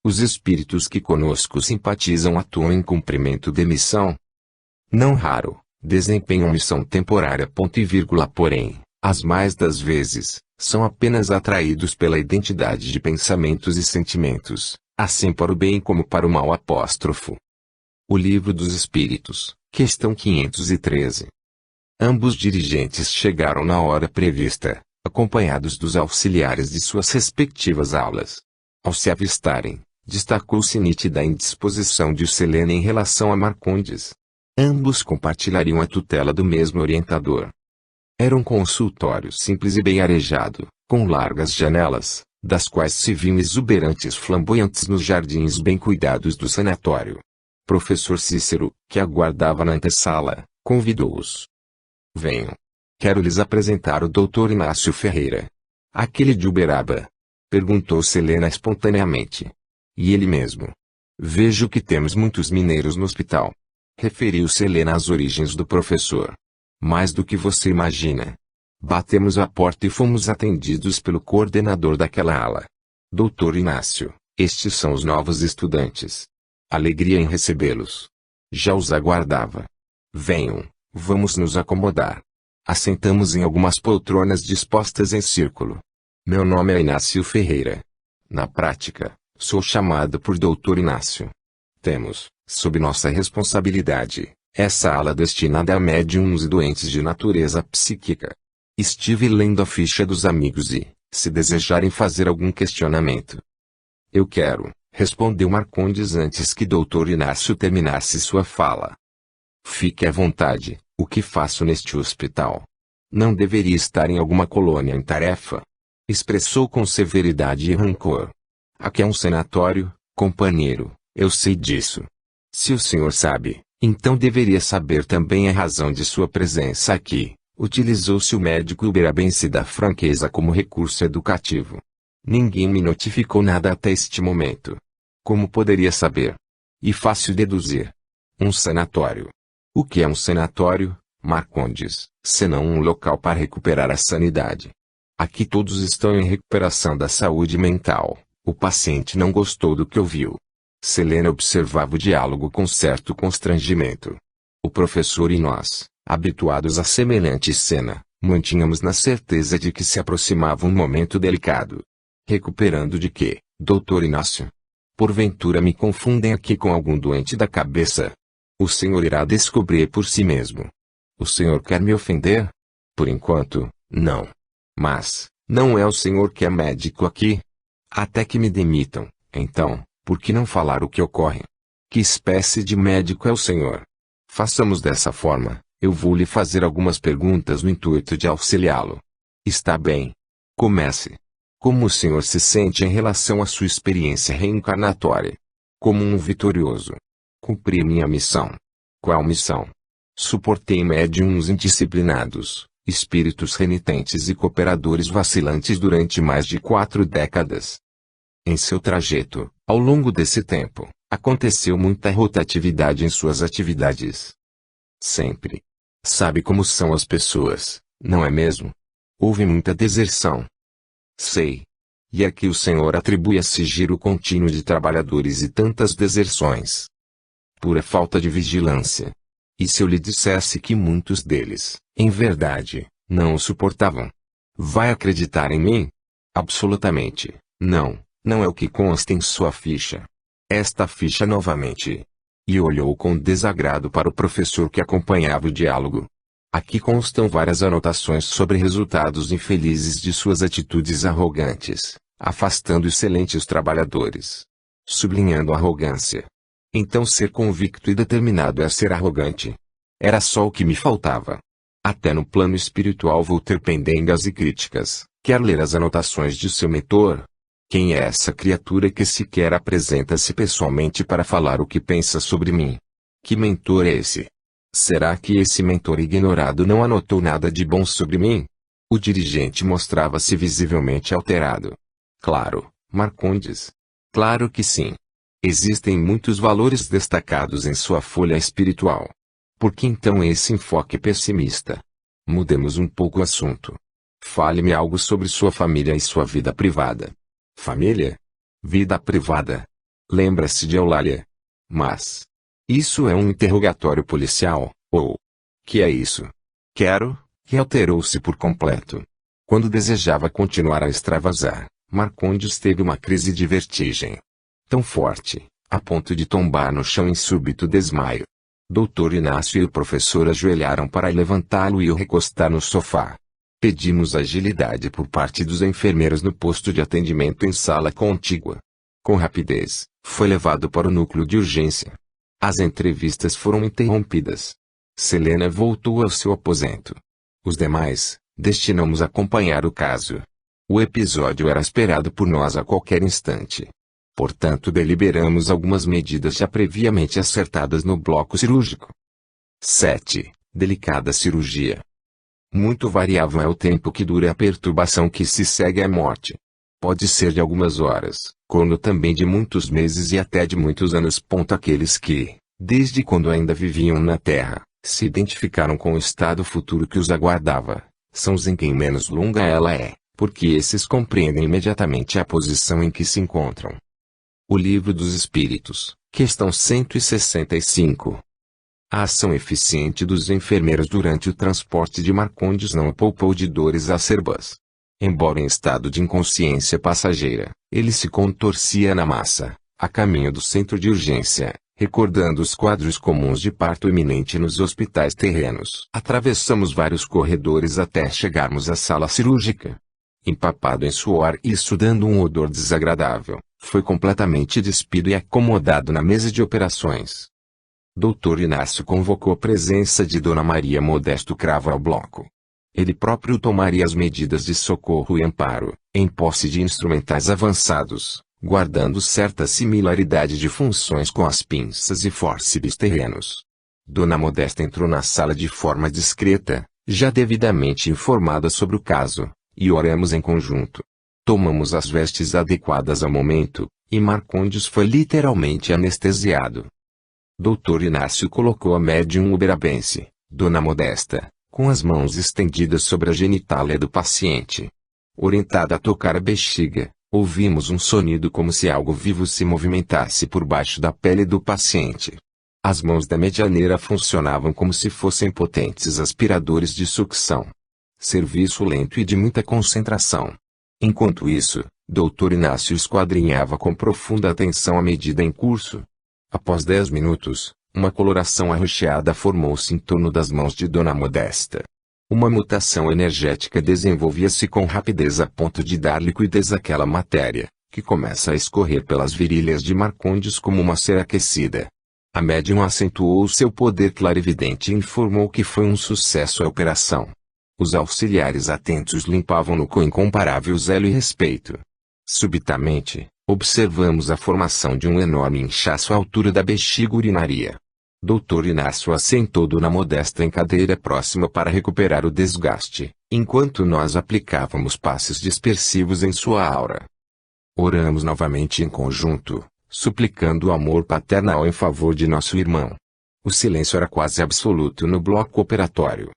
Os espíritos que conosco simpatizam atuam em cumprimento de missão. Não raro, desempenham missão temporária. Porém, as mais das vezes, são apenas atraídos pela identidade de pensamentos e sentimentos, assim para o bem como para o mal. O Livro dos Espíritos, questão 513. Ambos dirigentes chegaram na hora prevista, acompanhados dos auxiliares de suas respectivas aulas. Ao se avistarem, destacou-se nítida a indisposição de Selena em relação a Marcondes. Ambos compartilhariam a tutela do mesmo orientador. Era um consultório simples e bem arejado, com largas janelas, das quais se viam exuberantes flamboyantes nos jardins bem cuidados do sanatório. Professor Cícero, que aguardava na antessala, convidou-os. Venham. Quero lhes apresentar o Dr. Inácio Ferreira. Aquele de Uberaba? Perguntou Selena espontaneamente. E ele mesmo. Vejo que temos muitos mineiros no hospital. Referiu Selena às origens do professor. Mais do que você imagina. Batemos a porta e fomos atendidos pelo coordenador daquela ala. Doutor Inácio, estes são os novos estudantes. Alegria em recebê-los. Já os aguardava. Venham, vamos nos acomodar. Assentamos em algumas poltronas dispostas em círculo. Meu nome é Inácio Ferreira. Na prática, sou chamado por Doutor Inácio. Temos, sob nossa responsabilidade, essa ala destinada a médiums e doentes de natureza psíquica. Estive lendo a ficha dos amigos e, se desejarem fazer algum questionamento. Eu quero, respondeu Marcondes antes que Dr. Inácio terminasse sua fala. Fique à vontade, o que faço neste hospital? Não deveria estar em alguma colônia em tarefa? Expressou com severidade e rancor. Aqui é um sanatório, companheiro, eu sei disso. Se o senhor sabe, então deveria saber também a razão de sua presença aqui. Utilizou-se o médico uberabense da franqueza como recurso educativo. Ninguém me notificou nada até este momento. Como poderia saber? E fácil deduzir. Um sanatório. O que é um sanatório, Marcondes, senão um local para recuperar a sanidade? Aqui todos estão em recuperação da saúde mental. O paciente não gostou do que ouviu. Selena observava o diálogo com certo constrangimento. O professor e nós, habituados a semelhante cena, mantínhamos na certeza de que se aproximava um momento delicado. Recuperando de quê? Doutor Inácio. Porventura me confundem aqui com algum doente da cabeça? O senhor irá descobrir por si mesmo. O senhor quer me ofender? Por enquanto, não. Mas, não é o senhor que é médico aqui? Até que me demitam, então, por que não falar o que ocorre? Que espécie de médico é o senhor? Façamos dessa forma, eu vou lhe fazer algumas perguntas no intuito de auxiliá-lo. Está bem. Comece. Como o senhor se sente em relação à sua experiência reencarnatória? Como um vitorioso. Cumpri minha missão. Qual missão? Suportei médiuns indisciplinados, espíritos renitentes e cooperadores vacilantes durante mais de 4 décadas. Em seu trajeto, ao longo desse tempo, aconteceu muita rotatividade em suas atividades. Sempre. Sabe como são as pessoas, não é mesmo? Houve muita deserção. Sei. E a que o senhor atribui esse giro contínuo de trabalhadores e tantas deserções? Pura falta de vigilância. E se eu lhe dissesse que muitos deles, em verdade, não o suportavam? Vai acreditar em mim? Absolutamente, não, não é o que consta em sua ficha. Esta ficha novamente. E olhou com desagrado para o professor que acompanhava o diálogo. Aqui constam várias anotações sobre resultados infelizes de suas atitudes arrogantes, afastando excelentes trabalhadores. Sublinhando a arrogância. Então ser convicto e determinado é ser arrogante. Era só o que me faltava. Até no plano espiritual vou ter pendengas e críticas. Quer ler as anotações de seu mentor? Quem é essa criatura que sequer apresenta-se pessoalmente para falar o que pensa sobre mim? Que mentor é esse? Será que esse mentor ignorado não anotou nada de bom sobre mim? O dirigente mostrava-se visivelmente alterado. Claro, Marcondes. Claro que sim. Existem muitos valores destacados em sua folha espiritual. Por que então esse enfoque pessimista? Mudemos um pouco o assunto. Fale-me algo sobre sua família e sua vida privada. Família? Vida privada. Lembra-se de Eulália. Mas, isso é um interrogatório policial, ou? Que é isso? Quero, que alterou-se por completo. Quando desejava continuar a extravasar, Marcondes teve uma crise de vertigem. Tão forte, a ponto de tombar no chão em súbito desmaio. Doutor Inácio e o professor ajoelharam para levantá-lo e o recostar no sofá. Pedimos agilidade por parte dos enfermeiros no posto de atendimento em sala contígua. Com rapidez, foi levado para o núcleo de urgência. As entrevistas foram interrompidas. Selena voltou ao seu aposento. Os demais, destinamos a acompanhar o caso. O episódio era esperado por nós a qualquer instante. Portanto, deliberamos algumas medidas já previamente acertadas no bloco cirúrgico. 7. Delicada cirurgia. Muito variável é o tempo que dura a perturbação que se segue à morte. Pode ser de algumas horas, quando também de muitos meses e até de muitos anos. Aqueles que, desde quando ainda viviam na Terra, se identificaram com o estado futuro que os aguardava, são os em quem menos longa ela é, porque esses compreendem imediatamente a posição em que se encontram. O Livro dos Espíritos, questão 165. A ação eficiente dos enfermeiros durante o transporte de Marcondes não o poupou de dores acerbas. Embora em estado de inconsciência passageira, ele se contorcia na massa, a caminho do centro de urgência, recordando os quadros comuns de parto iminente nos hospitais terrenos. Atravessamos vários corredores até chegarmos à sala cirúrgica. Empapado em suor e exudando um odor desagradável, foi completamente despido e acomodado na mesa de operações. Doutor Inácio convocou a presença de Dona Maria Modesto Cravo ao bloco. Ele próprio tomaria as medidas de socorro e amparo, em posse de instrumentais avançados, guardando certa similaridade de funções com as pinças e fórceps terrenos. Dona Modesta entrou na sala de forma discreta, já devidamente informada sobre o caso, e oramos em conjunto. Tomamos as vestes adequadas ao momento, e Marcondes foi literalmente anestesiado. Doutor Inácio colocou a médium uberabense, Dona Modesta, com as mãos estendidas sobre a genitália do paciente. Orientada a tocar a bexiga, ouvimos um sonido como se algo vivo se movimentasse por baixo da pele do paciente. As mãos da medianeira funcionavam como se fossem potentes aspiradores de sucção. Serviço lento e de muita concentração. Enquanto isso, Dr. Inácio esquadrinhava com profunda atenção a medida em curso. Após 10 minutos, uma coloração arroxeada formou-se em torno das mãos de Dona Modesta. Uma mutação energética desenvolvia-se com rapidez a ponto de dar liquidez àquela matéria, que começa a escorrer pelas virilhas de Marcondes como uma cera aquecida. A médium acentuou seu poder clarividente e informou que foi um sucesso a operação. Os auxiliares atentos limpavam-no com incomparável zelo e respeito. Subitamente, observamos a formação de um enorme inchaço à altura da bexiga urinária. Dr. Inácio assentou Dona Modesta em cadeira próxima para recuperar o desgaste, enquanto nós aplicávamos passes dispersivos em sua aura. Oramos novamente em conjunto, suplicando o amor paternal em favor de nosso irmão. O silêncio era quase absoluto no bloco operatório.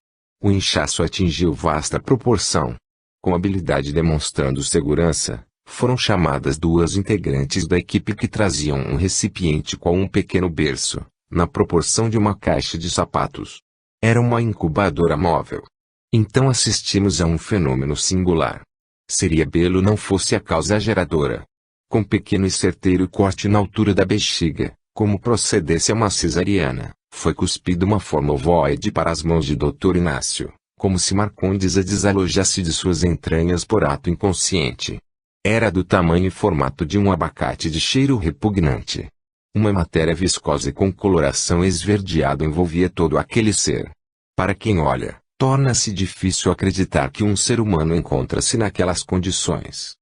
O inchaço atingiu vasta proporção. Com habilidade demonstrando segurança, foram chamadas 2 integrantes da equipe que traziam um recipiente com um pequeno berço, na proporção de uma caixa de sapatos. Era uma incubadora móvel. Então assistimos a um fenômeno singular. Seria belo não fosse a causa geradora. Com pequeno e certeiro corte na altura da bexiga, como procedesse a uma cesariana, foi cuspida uma forma ovoide para as mãos de Dr. Inácio, como se Marcondes a desalojasse de suas entranhas por ato inconsciente. Era do tamanho e formato de um abacate de cheiro repugnante. Uma matéria viscosa e com coloração esverdeada envolvia todo aquele ser. Para quem olha, torna-se difícil acreditar que um ser humano encontra-se naquelas condições.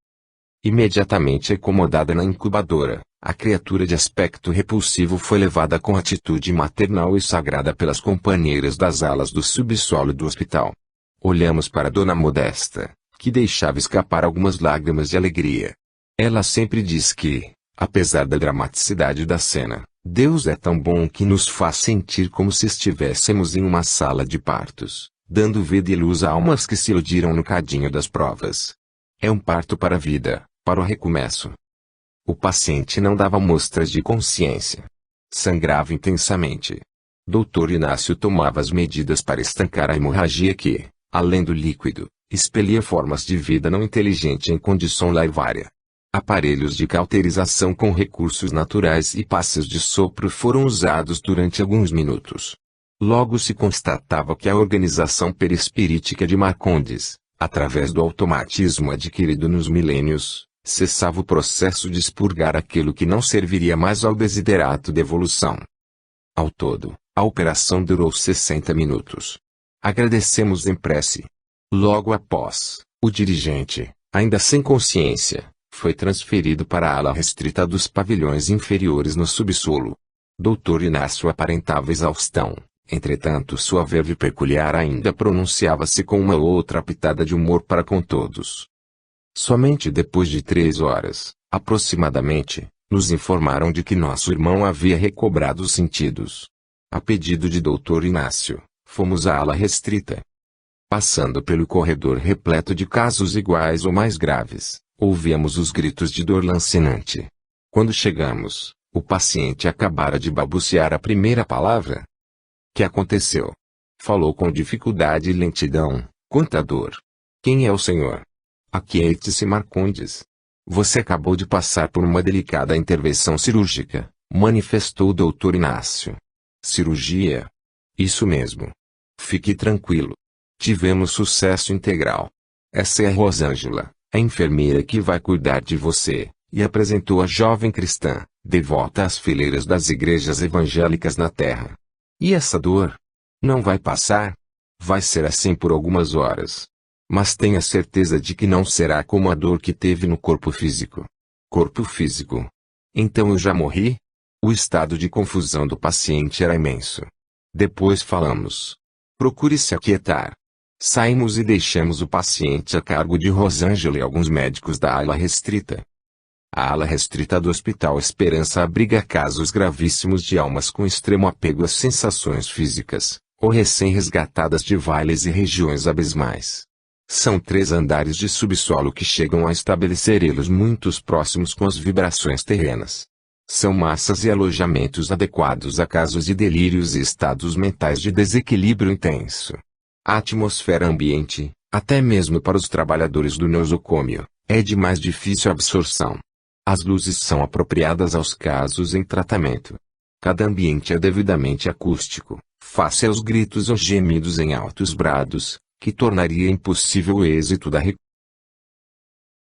Imediatamente acomodada na incubadora, a criatura de aspecto repulsivo foi levada com atitude maternal e sagrada pelas companheiras das alas do subsolo do hospital. Olhamos para Dona Modesta, que deixava escapar algumas lágrimas de alegria. Ela sempre diz que, apesar da dramaticidade da cena, Deus é tão bom que nos faz sentir como se estivéssemos em uma sala de partos, dando vida e luz a almas que se iludiram no cadinho das provas. É um parto para a vida, para o recomeço. O paciente não dava mostras de consciência. Sangrava intensamente. Dr. Inácio tomava as medidas para estancar a hemorragia que, além do líquido, expelia formas de vida não inteligente em condição larvária. Aparelhos de cauterização com recursos naturais e passes de sopro foram usados durante alguns minutos. Logo se constatava que a organização perispirítica de Marcondes, através do automatismo adquirido nos milênios, cessava o processo de expurgar aquilo que não serviria mais ao desiderato de evolução. Ao todo, a operação durou 60 minutos. Agradecemos em prece. Logo após, o dirigente, ainda sem consciência, foi transferido para a ala restrita dos pavilhões inferiores no subsolo. Dr. Inácio aparentava exaustão, entretanto sua verve peculiar ainda pronunciava-se com uma outra pitada de humor para com todos. Somente depois de 3 horas, aproximadamente, nos informaram de que nosso irmão havia recobrado os sentidos. A pedido de Dr. Inácio, fomos à ala restrita. Passando pelo corredor repleto de casos iguais ou mais graves, ouvíamos os gritos de dor lancinante. Quando chegamos, o paciente acabara de balbuciar a primeira palavra. Que aconteceu? Falou com dificuldade e lentidão. Quanta dor! Quem é o senhor? Aquiete-se, Marcondes. Você acabou de passar por uma delicada intervenção cirúrgica, manifestou o Dr. Inácio. Cirurgia? Isso mesmo. Fique tranquilo. Tivemos sucesso integral. Essa é a Rosângela, a enfermeira que vai cuidar de você, e apresentou a jovem cristã, devota às fileiras das igrejas evangélicas na terra. E essa dor? Não vai passar? Vai ser assim por algumas horas. Mas tenha certeza de que não será como a dor que teve no corpo físico. Corpo físico? Então eu já morri? O estado de confusão do paciente era imenso. Depois falamos. Procure se aquietar. Saímos e deixamos o paciente a cargo de Rosângela e alguns médicos da ala restrita. A ala restrita do Hospital Esperança abriga casos gravíssimos de almas com extremo apego às sensações físicas, ou recém-resgatadas de vales e regiões abismais. São 3 andares de subsolo que chegam a estabelecer elos muito próximos com as vibrações terrenas. São massas e alojamentos adequados a casos de delírios e estados mentais de desequilíbrio intenso. A atmosfera ambiente, até mesmo para os trabalhadores do nosocômio, é de mais difícil absorção. As luzes são apropriadas aos casos em tratamento. Cada ambiente é devidamente acústico, face aos gritos ou gemidos em altos brados, que tornaria impossível o êxito da